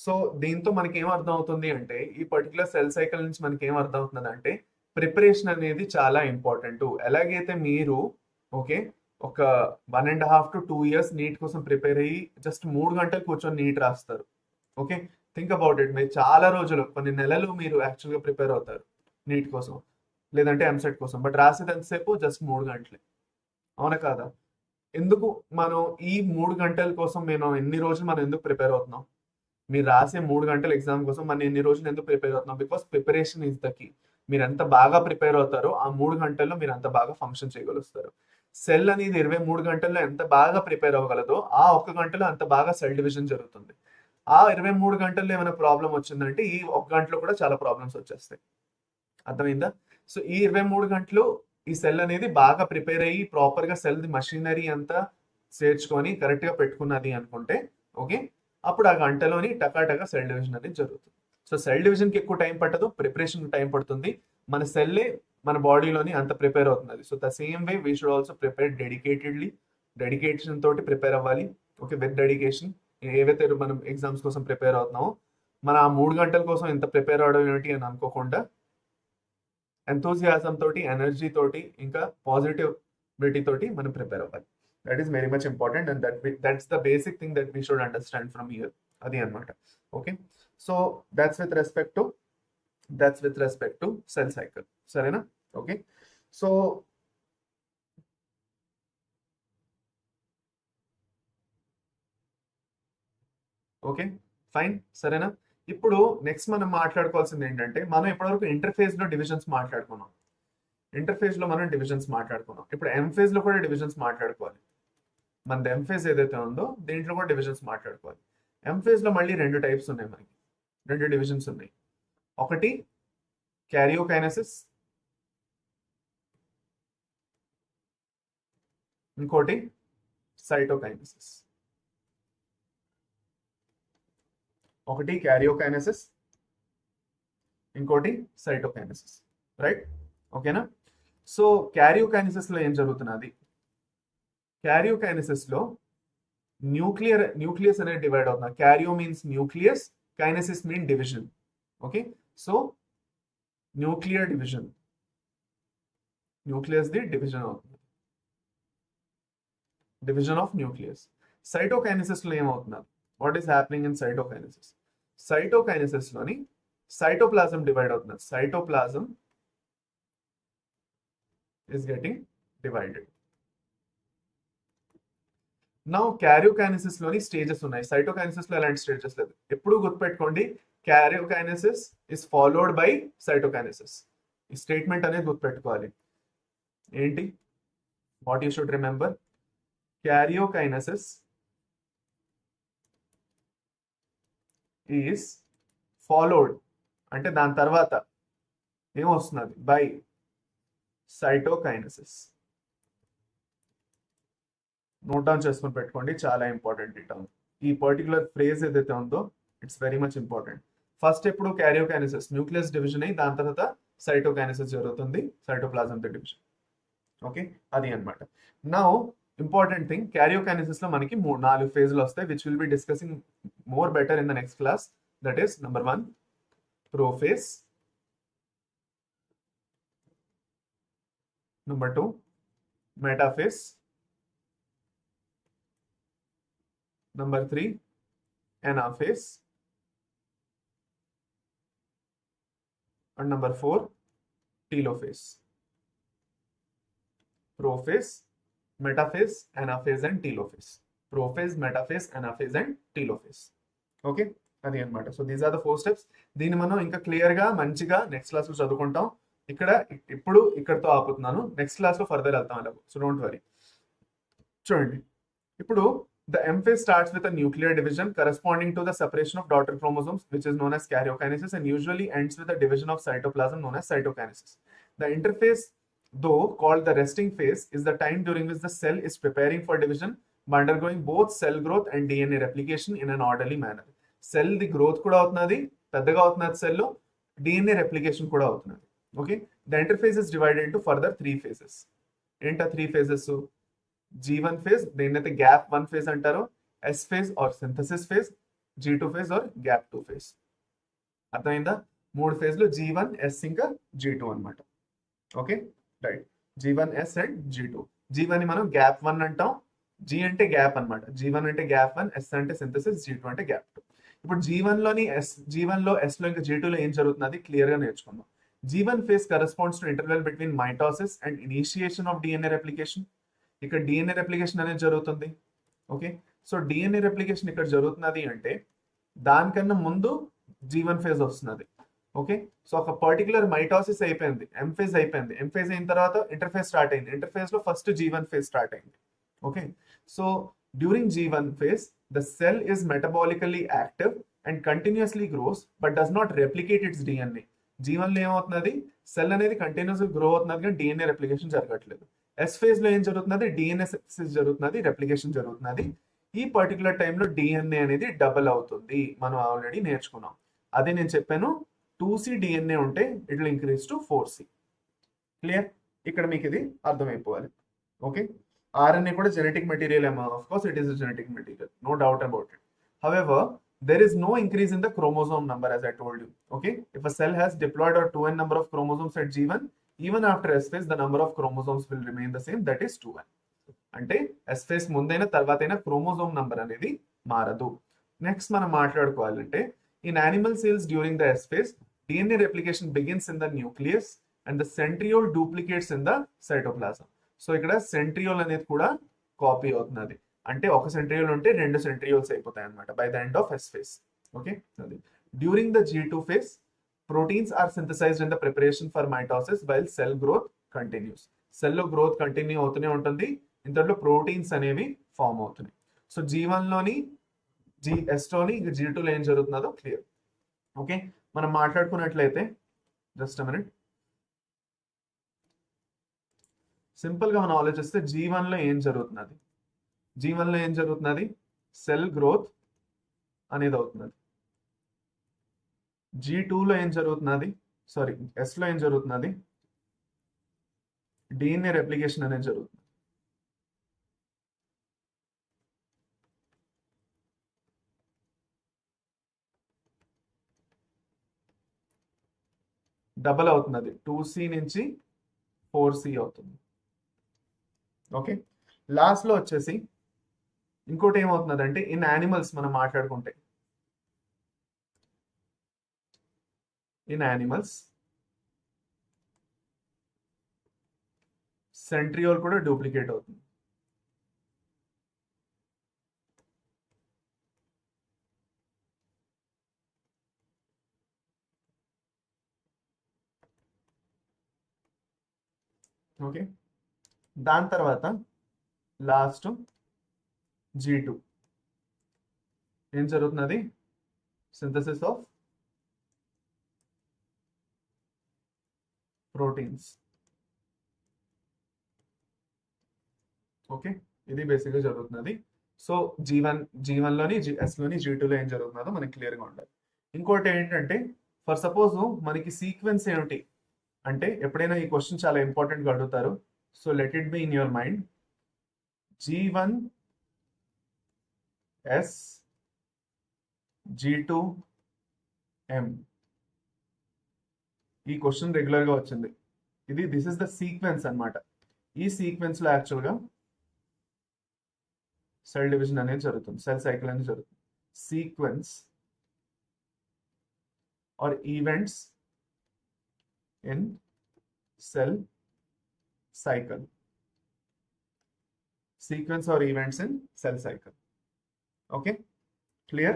సో దీంతో మనకి ఏం అర్థం అవుతుంది అంటే, ఈ పర్టికులర్ సెల్ సైకిల్ నుంచి మనకి ఏం అర్థం అవుతుంది అంటే, ప్రిపరేషన్ అనేది చాలా ఇంపార్టెంట్. ఎలాగైతే మీరు ఓకే ఒక 1.5 to 2 years నీట్ కోసం ప్రిపేర్ అయ్యి జస్ట్ 3 గంటలు కూర్చొని నీట్ రాస్తారు. Okay, think about it. మీరు చాలా రోజులు, కొన్ని నెలలు మీరు యాక్చువల్గా ప్రిపేర్ అవుతారు నీట్ కోసం, లేదంటే ఎంసెట్ కోసం. బట్ రాసేది ఎంతసేపు? జస్ట్ 3 గంటలే. అవునా కాదా? ఎందుకు మనం ఈ 3 గంటల కోసం ఎన్ని రోజులు మనం ఎందుకు ప్రిపేర్ అవుతున్నాం? మీరు రాసే 3 గంటల ఎగ్జామ్ కోసం మనం ఎన్ని రోజులు ఎందుకు ప్రిపేర్ అవుతున్నాం? Because preparation is the key. మీరు ఎంత బాగా ప్రిపేర్ అవుతారో ఆ 3 గంటల్లో మీరు అంత బాగా ఫంక్షన్ చేయగలుగుతారు. సెల్ అనేది 23 గంటల్లో ఎంత బాగా ప్రిపేర్ అవ్వగలదో, ఆ 1 గంటలో అంత బాగా సెల్ డివిజన్ జరుగుతుంది. ఆ 23 గంటల్లో ఏమైనా ప్రాబ్లం వచ్చిందంటే ఈ 1 గంటలో కూడా చాలా ప్రాబ్లమ్స్ వచ్చేస్తాయి. అర్థమైందా? సో ఈ 23 గంటలు ఈ సెల్ అనేది బాగా ప్రిపేర్ అయ్యి ప్రాపర్ గా సెల్ మషినరీ అంతా చేర్చుకొని కరెక్ట్ గా పెట్టుకున్నది అనుకుంటే, ఓకే, అప్పుడు ఆ గంటలోని టకాటగా సెల్ డివిజన్ అనేది జరుగుతుంది. సో సెల్ డివిజన్ కి ఎక్కువ టైం పట్టదు, ప్రిపరేషన్ టైం పడుతుంది. మన సెల్లే మన బాడీలోని అంత ప్రిపేర్ అవుతుంది. So the same way we should also prepare dedicatedly. Dedication తోటి ప్రిపేర్ అవ్వాలి. Okay, with dedication. ఏవైతే మనం ఎగ్జామ్స్ కోసం ప్రిపేర్ అవుతున్నామో, మన ఆ 3 గంటల కోసం ఎంత ప్రిపేర్ అవడం ఏమిటి అని అనుకోకుండా, ఎంతోజియాజం తోటి, ఎనర్జీ తోటి, ఇంకా పాజిటివిటీ తోటి మనం ప్రిపేర్ అవ్వాలి. That is very much important and that's the basic thing that we should understand from here. అది అనమాట. Okay, so that's with respect to cell cycle. సరేనా? Okay, so okay, fine. సరేనా? ఇప్పుడు నెక్స్ట్ మనం మాట్లాడుకోవాల్సింది ఏంటంటే, మనం ఇప్పటివరకు ఇంటర్ఫేజ్ లో డివిజన్స్ మాట్లాడుకున్నాం. ఇంటర్ఫేజ్ లో మనం డివిజన్స్ మాట్లాడుకున్నాం. ఇప్పుడు ఎంఫేజ్ లో కూడా డివిజన్స్ మాట్లాడుకోవాలి. మనది ఎంఫేజ్ ఏదైతే ఉందో దీంట్లో కూడా డివిజన్స్ మాట్లాడుకోవాలి. ఎంఫేజ్ లో మళ్ళీ 2 టైప్స్ ఉన్నాయి, మనకి 2 డివిజన్స్ ఉన్నాయి. ఒకటి క్యారియోకైనసిస్, ఇంకోటి సైటోకైనసిస్. ఒకటి క్యారియోకైనసిస్, ఇంకోటి సైటోకైనసిస్. రైట్? ఓకేనా? సో క్యారియోకైనసిస్ లో ఏం జరుగుతున్నది? క్యారియోకైనసిస్ లో న్యూక్లియస్ అనేది డివైడ్ అవుతుంది. Karyo means nucleus, kinesis mean division. Okay, so nuclear division, nucleus ది డివిజన్ అవుతుంది, డివిజన్ ఆఫ్ న్యూక్లియస్. సైటోకైనసిస్ లో ఏమవుతున్నారు? What is happening in cytokinesis? Cytokinesis లోని సైటోప్లాజం డివైడ్ అవుతున్నారు. Cytoplasm is getting divided. Now karyokinesis లోని stages ఉన్నాయి. Cytokinesis లో ఎలాంటి స్టేజెస్ లేదు. ఎప్పుడు గుర్తుపెట్టుకోండి, karyokinesis is followed by cytokinesis. ఈ స్టేట్మెంట్ అనేది గుర్తుపెట్టుకోవాలి. ఏంటి? What you should remember? Karyokinesis is followed అంటే దాని తర్వాత ఏమొస్తున్నది? By cytokinesis. నోట్ డౌన్ చేసుకొని పెట్టుకోండి, చాలా ఇంపార్టెంట్ ఈ టర్మ్. ఈ పర్టికులర్ ఫ్రేజ్ ఏదైతే ఉందో it's very much important. First ఎప్పుడు క్యారియోకైనసిస్ న్యూక్లియస్ డివిజన్ అయ్యి దాని తర్వాత సైటోకైనసిస్ జరుగుతుంది, సైటోప్లాజం డివిజన్. ఓకే, అది అనమాట. నౌ ఇంపార్టెంట్ థింగ్, క్యారియోకైనసిస్ లో మనకి 4 ఫేజ్లు వస్తాయి, which will be discussing more better in the next class. That is number 1 Prophase. Number 2, Metaphase. Number 3, Anaphase. And number 4, Telophase. Prophase, Metaphase, Anaphase and Telophase. Prophase, Metaphase, Anaphase and Telophase. Okay, అది అనమాట. So these are the 4 steps. దీన్ని మనం ఇంకా clear గా మంచిగా next class లో చదువుకుంటాం. ఇక్కడ ఇప్పుడు ఇక్కడతో ఆపుతున్నాను, నెక్స్ట్ క్లాస్ లో ఫర్దర్ వెళ్తాం అలాగో. So don't worry. చూడండి, ఇప్పుడు the M phase starts with a nuclear division corresponding to the separation of daughter chromosomes, which is known as karyokinesis, and usually ends with a division of cytoplasm known as cytokinesis. The interphase, though called the resting phase, is the time during which the cell is preparing for division by undergoing both cell growth and DNA replication in an orderly manner. Cell the growth kuda avutunnadi, peddaga avutunnadi cell lo, DNA replication kuda avutunnadi. Okay, the interphase is divided into further 3 phases. Enta 3 phases. G1 phase, దేన్నైతే gap 1 phase అంటారో, S phase or synthesis phase, G2 phase or gap 2 phase. అర్థమైందా? 3 ఫేజ్లు G1, S ఇంకా G2 అన్నమాట. Okay right, G1, S and G2. G1 ని మనం gap 1 అంటాం, G అంటే gap అన్నమాట. G1 అంటే గ్యాప్ 1, S అంటే సింథసిస్, G2 అంటే గ్యాప్ 2. ఇప్పుడు G1 లో S లో ఇంకా G2 లో ఏం జరుగుతున్నది క్లియర్ గా నేర్చుకుందాం. G1 phase corresponds to interval between mitosis and initiation of DNA replication. ఇక్కడ డిఎన్ఏ రెప్లికేషన్ అనేది జరుగుతుంది. ఓకే, సో డిఎన్ఏ రెప్లికేషన్ ఇక్కడ జరుగుతున్నది అంటే దానికన్నా ముందు G1 ఫేజ్ వస్తున్నది. ఓకే, సో ఒక పర్టికులర్ మైటాసిస్ అయిపోయింది, ఎం ఫేజ్ అయిపోయింది. ఎం ఫేజ్ అయిన తర్వాత ఇంటర్ఫేజ్ స్టార్ట్ అయింది. ఇంటర్ఫేజ్ లో ఫస్ట్ G1 ఫేజ్ స్టార్ట్ అయింది. Okay, so during G1 phase the cell is metabolically active and continuously gross but does not replicate it's DNA. G1 లో ఏమవుతున్నది, cell అనేది continuous grow అవుతున్నది కానీ DNA replication జరగట్లేదు. Yes phase లో ఏం జరుగుతున్నది, DNA synthesis జరుగుతున్నది, రెప్లికేషన్ జరుగుతున్నది. ఈ పర్టికులర్ టైంలో డిఎన్ఏ అనేది డబుల్ అవుతుంది, మనం ఆల్రెడీ నేర్చుకున్నాం. అదే నేను చెప్పాను, 2C డిఎన్ఏ ఉంటే it will increase to 4C. Clear? ఇక్కడ మీకు ఇది అర్థమైపోవాలి. ఓకే, ఆర్ఎన్ఏ కూడా జెనెటిక్ మెటీరియల్ ఏమో, of course it is genetic material, no doubt about it. However there is no increase in the chromosome number, as I told you. Okay, if a cell has diploid or 2n number of chromosomes at G1, even after S phase the number of chromosomes will remain the same, that is 2n. అంటే S phase ముందైనా తర్వాతైనా chromosome number అనేది మారదు. Next మనం మాట్లాడుకోవాలంటే in animal cells during the S phase DNA replication begins in the nucleus and the centriole duplicates in the cytoplasm. So ఇక్కడ centriole అనేది కూడా copy అవుతున్నది, అంటే ఒక సెంట్రియోల్ ఉంటే 2 సెంట్రియోల్స్ అయిపోతాయి అన్నమాట by the end of S phase. Okay, during the G2 phase proteins are synthesized in the preparation for mitosis while cell growth continues. సెల్లో గ్రోత్ కంటిన్యూ అవుతూనే ఉంటుంది, ఇంతలో ప్రోటీన్స్ అనేవి ఫామ్ అవుతున్నాయి. సో G1 లోని GS లోని ఇంకా G2 లో ఏం జరుగుతున్నదో క్లియర్. ఓకే, మనం మాట్లాడుకున్నట్లయితే జస్ట్ మినిట్, సింపుల్ గా మనం ఆలోచిస్తే G1 లో ఏం జరుగుతున్నది, G1 లో ఏం జరుగుతున్నది, సెల్ గ్రోత్ అనేది అవుతున్నది. G2 లో ఏం జరుగుతున్నది, సారీ S లో ఏం జరుగుతున్నది, డిఎన్ఏ రెప్లికేషన్ అనేది జరుగుతుంది. డబల్ అవుతున్నది, 2C నుంచి 4C అవుతుంది. ఓకే, లాస్ట్ లో వచ్చేసి ఇంకోటి ఏమవుతున్నది అంటే ఇన్ యానిమల్స్ మనం మాట్లాడుకుంటే, ఇన్ యానిమల్స్ సెంట్రియోల్ కూడా డూప్లికేట్ అవుతుంది. ఓకే, దాని తర్వాత లాస్ట్ G2 ఏం జరుగుతున్నది, సింథసిస్ ఆఫ్ ప్రోటీన్స్. ఓకే, ఇది బేసిక్ గా జరుగుతున్నది. సో G1 లోని S లోని G2 లో ఏం జరుగుతున్నదో మనకి క్లియర్ గా ఉండాలి. ఇంకోటి ఏంటంటే ఫర్ సపోజ్ మనకి సీక్వెన్స్ ఏమిటి అంటే, ఎప్పుడైనా ఈ క్వశ్చన్ చాలా ఇంపార్టెంట్ గా అడుగుతారు. So let it be in your mind, G1 S G2 M. ఈ క్వశ్చన్ రెగ్యులర్ గా వచ్చింది. దిస్ ఇస్ ద సీక్వెన్స్ అన్నమాట. ఈ సీక్వెన్స్ లో యాక్చువల్ గా సెల్ డివిజన్ అనేది జరుగుతుంది, సెల్ సైకిల్ అనేది జరుగుతుంది. Sequence or events in cell cycle. Sequence or events in cell cycle. Okay, clear?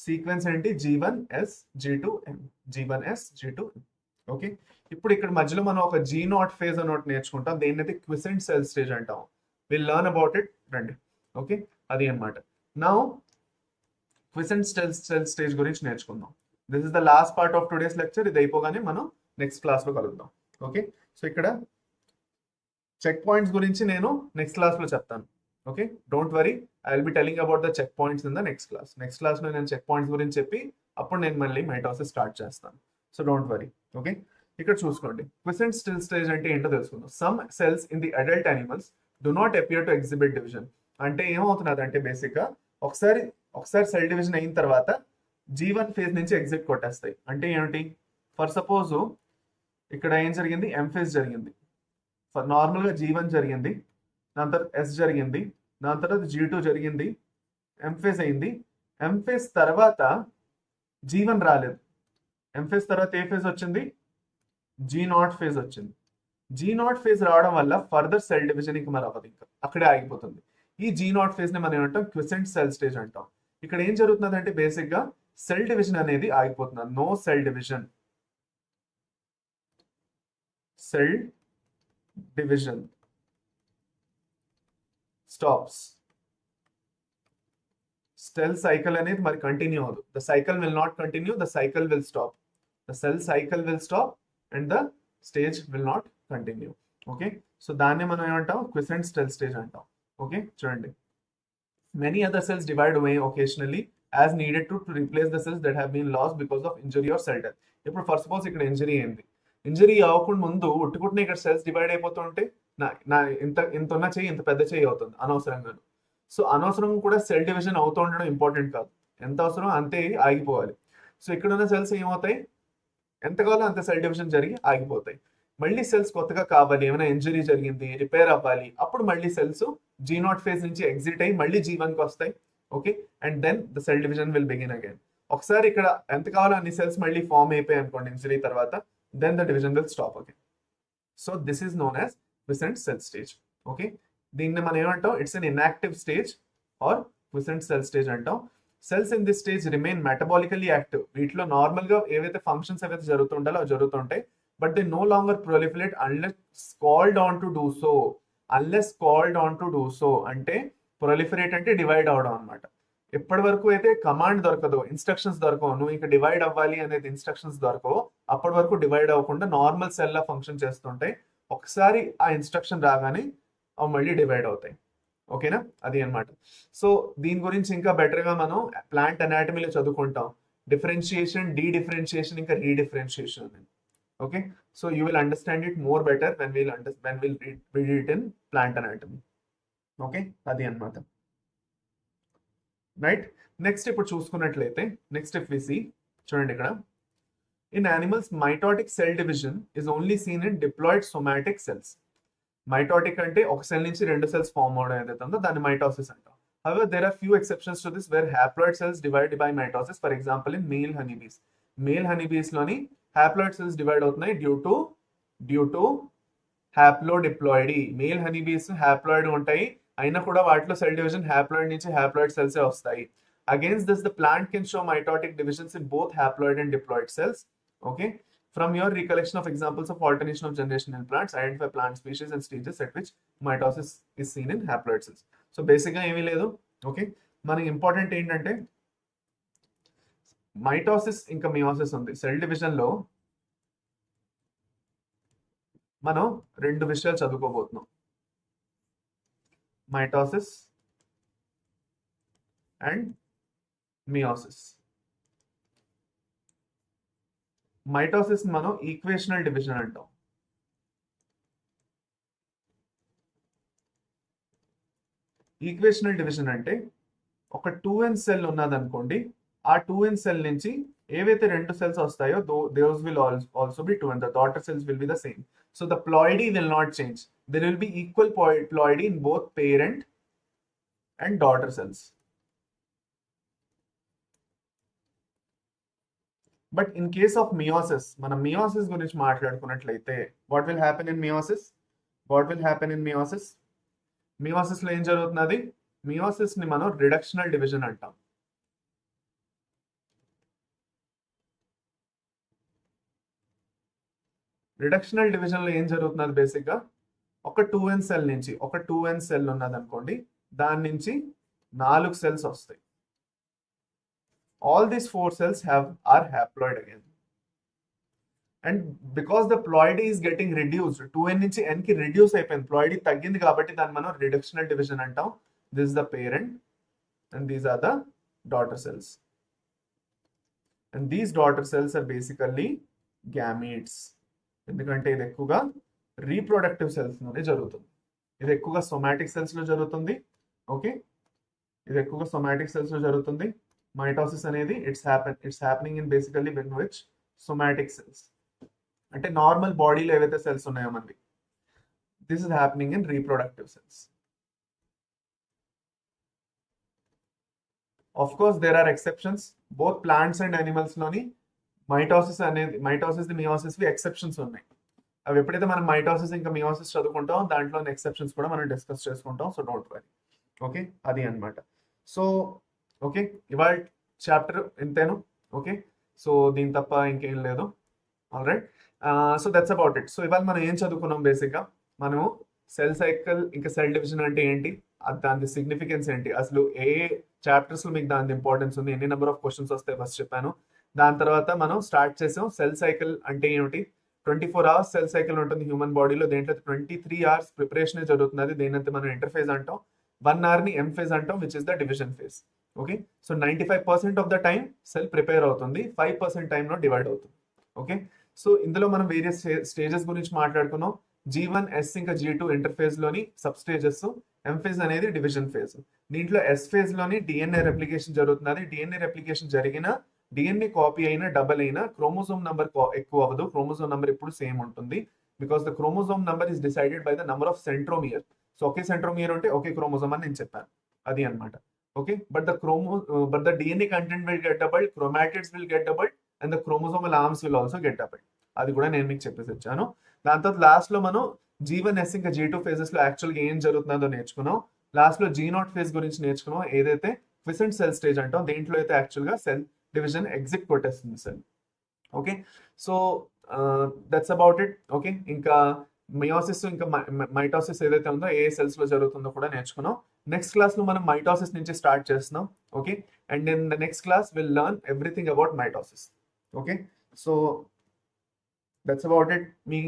Sequence ఏంటి? G1S G2M, G1S G2M. Okay, ఇప్పుడు ఇక్కడ మధ్యలో మనం ఒక G0 ఫేజ్ అన్నట్టు నేర్చుకుంటాం. దేన్నైతే క్విసెంట్ సెల్ స్టేజ్ అంటాం. విల్ లెర్న్ అబౌట్ ఇట్ రండి. ఓకే, అది అన్నమాట. నౌ క్విసెంట్ సెల్ స్టేజ్ గురించి నేర్చుకుందాం. This is the last part of today's lecture. ఇది అయిపోగానే మనం నెక్స్ట్ క్లాస్ లో కలుద్దాం. ఓకే, సో ఇక్కడ చెక్ పాయింట్స్ గురించి నేను నెక్స్ట్ క్లాస్ లో చెప్తాను. Okay, don't worry, I will be telling about the checkpoints in the next class. Next class లో నేను చెక్ పాయింట్స్ గురించి చెప్పి అప్పుడు నేను మళ్ళీ మైటోసిస్ స్టార్ట్ చేస్తాను. So don't worry. ఓకే, ఇక్కడ చూసుకోండి, క్విసెంట్ సెల్ స్టేజ్ అంటే ఏంటో తెలుసుకుందాం. Some cells in the adult animals do not appear to exhibit division. అంటే ఏమవుతున్నది అంటే బేసిక్ గా ఒకసారి సెల్ డివిజన్ అయిన తర్వాత G1 ఫేజ్ నుంచి ఎగ్జిట్ కొట్టేస్తాయి. అంటే ఏమిటి? ఫర్ సపోజ్ ఇక్కడ ఏం జరిగింది? M ఫేజ్ జరిగింది. నార్మల్ గా G1 జరిగింది, దాని తర్వాత S జరిగింది, దాని తర్వాత G2 జరిగింది, M ఫేజ్ అయింది. M ఫేజ్ తర్వాత G1 రాలేదు. M ఫేజ్ తర్వాత ఏ ఫేజ్ వచ్చింది? G0 ఫేజ్ వచ్చింది. G0 ఫేజ్ రావడం వల్ల ఫర్దర్ సెల్ డివిజన్ ఇంకా మరి అవ్వదు, ఇంకా అక్కడే ఆగిపోతుంది. ఈ G0 ఫేజ్ ని మనం ఏమంటాం? క్విసెంట్ సెల్ స్టేజ్ అంటాం. ఇక్కడ ఏం జరుగుతుంది అంటే బేసిక్ గా సెల్ డివిజన్ అనేది ఆగిపోతుంది. No cell division. Cell division stops. Cell cycle అనేది మరి కంటిన్యూ అవ్వదు. The cycle will not continue, the cycle will stop. The cell cycle will stop and the stage will not continue. Okay, so దాన్ని మనం ఏమంటాం? Quiescent cell stage అంటాం. Okay, చూడండి, many other cells divide away occasionally as needed to replace the cells that have been lost because of injury or cell death. ఇప్పుడు for suppose ఇక్కడ injury అయింది. Injury అవ్వకుండా ముందు ఉట్టుకుంటే ఇక్కడ సెల్స్ డివైడ్ అయిపోతుంటే నా ఇంత ఉన్న చెయ్యి ఇంత పెద్ద చెయ్యి అవుతుంది అనవసరంగా. సో అనవసరంగా కూడా సెల్ డివిజన్ అవుతూ ఉండడం ఇంపార్టెంట్ కాదు. ఎంత అవసరం అంతే ఆగిపోవాలి. సో ఇక్కడ ఉన్న సెల్స్ ఏమవుతాయి? ఎంత కావాలో అంత సెల్ డివిజన్ జరిగి ఆగిపోతాయి. మళ్ళీ సెల్స్ కొత్తగా కావాలి, ఏమైనా ఇంజరీ జరిగింది, రిపేర్ అవ్వాలి, అప్పుడు మళ్ళీ సెల్స్ G0 ఫేజ్ నుంచి ఎగ్జిట్ అయ్యి మళ్ళీ G1 కి వస్తాయి. Okay, and then the cell division will begin again. ఒకసారి ఇక్కడ ఎంత కావాలో అన్ని సెల్స్ మళ్ళీ ఫామ్ అయిపోయాయి అనుకోండి ఇంజరీ తర్వాత, then the division will stop again. So this is known as quiescent cell stage. Okay, దీన్ని మనం ఏమంటాం? It's an inactive stage or quiescent cell stage అంటాం. Cells in this stage remain metabolically active. వీటిలో normal గా ఏవైతే functions ఏవైతే జరుగుతుంటాయో అవి జరుగుతుంటాయి, but they no longer proliferate unless called on to do so. Unless called on to do so అంటే proliferate అంటే divide అవడం అన్నమాట. ఎప్పటి వరకు అయితే కమాండ్ దొరకదో, ఇన్స్ట్రక్షన్స్ దొరకవు, నువ్వు ఇంకా డివైడ్ అవ్వాలి అనేది ఇన్స్ట్రక్షన్స్ దొరకవు, అప్పటి వరకు డివైడ్ అవ్వకుండా నార్మల్ సెల్ లా ఫంక్షన్ చేస్తుంటాయి. ఒకసారి ఆ ఇన్స్ట్రక్షన్ రాగానే అవి మళ్ళీ డివైడ్ అవుతాయి. ఓకేనా, అది అన్నమాట. సో దీని గురించి ఇంకా బెటర్ గా మనం ప్లాంట్ అనాటమీలో చదువుకుంటాం. డిఫరెన్షియేషన్, డీడిఫరెన్షియేషన్, ఇంకా redifferentiation. Okay, so you will understand it more better when will read it in plant anatomy. Okay, అది అన్నమాట. రైట్, నెక్స్ట్ ఇప్పుడు చూసుకున్నట్లయితే నెక్స్ట్ ఇఫ్ వి సీ, చూడండి ఇక్కడ, in animals mitotic cell division is only seen in diploid somatic cells. Mitotic అంటే ఒక cell నుంచి రెండు సెల్స్ ఫామ్ అవడం ఏదైతే ఉందో దాన్ని మైటోసిస్ అంటాం. However, there are few exceptions to this where haploid cells divide by mitosis. For example, in male honeybees. Male honeybees లోని haploid cells divide అవుతున్నాయి due to haplodiploidy. Male honeybees haploid ఉంటాయి, అయినా కూడా వాటిలో సెల్ డివిజన్ హ్యాప్లాయిడ్ నుంచి haploid cells వస్తాయి. Against this the plant can show mitotic divisions in both haploid and diploid cells. Okay, from your recollection of examples of alternation of generation in plants, identify plant species and stages at which mitosis is seen in haploid cells. So basic గా ఏమీ లేదు. Okay, మనకి important ఏంటంటే mitosis ఇంకా meiosis ఉంది. Cell division లో మనం రెండు విషయాలు చదువుకోబోతున్నాం, మైటోసిస్ అండ్ మియోసిస్. మైటోసిస్ మనం ఈక్వేషనల్ డివిజన్ అంటాం. ఈక్వేషనల్ డివిజన్ అంటే ఒక 2n సెల్ ఉన్నది అనుకోండి, ఆ 2n సెల్ నుంచి ఏవైతే రెండు సెల్స్ వస్తాయో those will also be 2 and the daughter cells will be the same. So the ploidy will not change. There will be equal ploidy in both parent and daughter cells. But in case of meiosis, మనం meiosis గురించి మాట్లాడుకున్నట్లయితే what will happen in meiosis? What will happen in meiosis? Meiosis లో ఏం జరుగుతున్నది? Meiosis ని మనం రిడక్షనల్ division అంటాం. రిడక్షనల్ division లో ఏం జరుగుతున్నది బేసిక్ గా ఒక 2n సెల్ నుంచి ఒక 2n సెల్ ఉన్నది అనుకోండి, దాని నుంచి 4 సెల్స్ వస్తాయి. All these 4 cells are haploid again. And because the ploidy is getting reduced, 2n నుంచి n కి reduce అయిపోయింది, ploidy తగ్గింది కాబట్టి దాన్ని మనం రిడక్షనల్ డివిజన్ అంటాం. This is the parent and these are the daughter cells. And these daughter cells are basically gametes. ఎందుకంటే ఇది ఎక్కువగా రీప్రొడక్టివ్ సెల్స్ లోనే జరుగుతుంది. ఇది ఎక్కువగా సొమాటిక్ సెల్స్ లో జరుగుతుంది. ఓకే, ఇది ఎక్కువగా సొమాటిక్ సెల్స్ లో జరుగుతుంది. మైటోసిస్ అనేది it's happening in basically which somatic cells, అంటే నార్మల్ బాడీలో ఏవైతే సెల్స్ ఉన్నాయో మనకి, this is happening in reproductive cells. Of course there are exceptions. Both plants and animals లోని మైటోసిస్ అనేది మైటోసిస్ మియోసిస్ ఎక్సెప్షన్స్ ఉన్నాయి. అవి ఎప్పుడైతే మనం మైటోసిస్ ఇంకా మియోసిస్ చదువుకుంటాం దాంట్లోని ఎక్సెప్షన్స్ కూడా మనం డిస్కస్ చేసుకుంటాం. So don't worry. ఓకే, అది అన్నమాట. సో ఓకే, ఇవాళ చాప్టర్ ఇంతేను. ఓకే, సో దీని తప్ప ఇంకేం లేదు. All right, so that's about it. So ఇవాళ మనం ఏం చదువుకున్నాం బేసిక్గా, మనము సెల్ సైకిల్ ఇంకా సెల్ డివిజన్ అంటే ఏంటి, దాని సిగ్నిఫికెన్స్ ఏంటి, అసలు ఏ చాప్టర్స్లో మీకు దాని ఇంపార్టెన్స్ ఉంది, ఎన్ని నెంబర్ ఆఫ్ క్వశ్చన్స్ వస్తాయి ఫస్ట్ చెప్పాను. దాని తర్వాత మనం స్టార్ట్ చేసాం సెల్ సైకిల్ అంటే ఏమిటి. 24 hours సెల్ సైకిల్ ఉంటుంది హ్యూమన్ బాడీలో. దేంట్లో 23 hours ప్రిపరేషన్ జరుగుతుంది. దేనంతా మనం ఇంటర్ఫేజ్ అంటాం. 1 hour ని ఎంఫేజ్ అంటాం, which is the division phase. Okay, so 95% of the time cell prepare అవుతుంది, 5% టైంలో డివైడ్ అవుతుంది. ఓకే, సో ఇందులో మనం వేరియస్ స్టేజెస్ గురించి మాట్లాడుకున్నాం. G1, S ఇంకా G2 ఇంటర్ఫేజ్ లోని సబ్ స్టేజెస్. ఎంఫేజ్ అనేది డివిజన్ ఫేజ్. దీంట్లో ఎస్ ఫేజ్ లోని డిఎన్ఏ రెప్లికేషన్ జరుగుతున్నది. డిఎన్ఏ రెప్లికేషన్ జరిగిన డిఎన్ఏ కాపీ అయినా డబల్ అయినా క్రోమోజోమ్ నంబర్ ఎక్కువ అవ్వదు. క్రోమోజోమ్ నంబర్ ఎప్పుడు సేమ్ ఉంటుంది, because the chromosome number is decided by the number of centromere. So ఒకే సెంట్రోమియర్ ఉంటే ఒకే క్రోమోజోమ్ అని నేను చెప్పాను, అది అన్నమాట. Okay, but the DNA content will get doubled, chromatids will get doubled and the chromosomal arms will also get doubled. అది కూడా నేను మీకు చెప్పేసి వచ్చాను. దాని తర్వాత లాస్ట్ లో మనం G1, S ఇంకా G2 ఫేజెస్ లో యాక్చువల్గా ఏం జరుగుతుందో నేర్చుకున్నాం. లాస్ట్ లో G0 ఫేజ్ గురించి నేర్చుకున్నాం, ఏదైతే క్విసెంట్ సెల్ స్టేజ్ అంటాం. దేంట్లో అయితే యాక్చువల్గా సెల్ డివిజన్ ఎగ్జిట్ కొట్టేస్తుంది cell. Okay, so that's about it. Okay, ఇంకా మియోసిస్ ఇంకా మైటోసిస్ ఏదైతే ఉందో ఏ సెల్స్ లో జరుగుతుందో కూడా నేర్చుకున్నాం. నెక్స్ట్ క్లాస్ లో మనం మైటోసిస్ నుంచి స్టార్ట్ చేస్తున్నాం. Okay, and in the next class will learn everything about mitosis. Okay, so that's about it. మీకు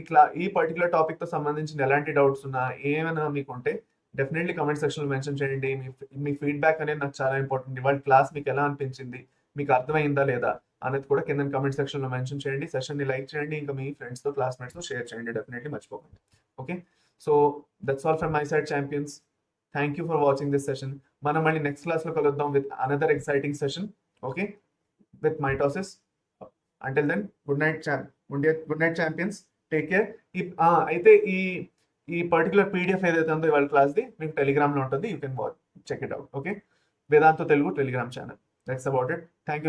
ఇంకా ఈ పర్టికులర్ టాపిక్ తో సంబంధించిన ఎలాంటి డౌట్స్ ఉన్నా ఏమైనా మీకు ఉంటే డెఫినెట్లీ కమెంట్ సెక్షన్ లో మెన్షన్ చేయండి. మీ ఫీడ్బ్యాక్ అనేది నాకు చాలా ఇంపార్టెంట్. ఇవాళ క్లాస్ మీకు ఎలా అనిపించింది, మీకు అర్థమైందా లేదా అనేది కూడా కింద కమెంట్ సెక్షన్ లో మెన్షన్ చేయండి. సెషన్ ని లైక్ చేయండి, ఇంకా మీ ఫ్రెండ్స్ తో క్లాస్మేట్స్ తో షేర్ చేయండి, డెఫినెట్లీ మర్చిపోకండి. Okay, so that's all from my side champions. Thank you for watching this session. మనం మళ్ళీ నెక్స్ట్ క్లాస్ లో కలుద్దాం with another exciting session. Okay, with mitosis. Until then, good night champions. Take care. అయితే ఈ particular PDF ఏదైతే ఉందో ఇవాళ క్లాస్ది మీకు టెలిగ్రామ్ లో ఉంటుంది. You can check it out. Okay, Vedantu Telugu Telegram channel. That's about it. Thank you.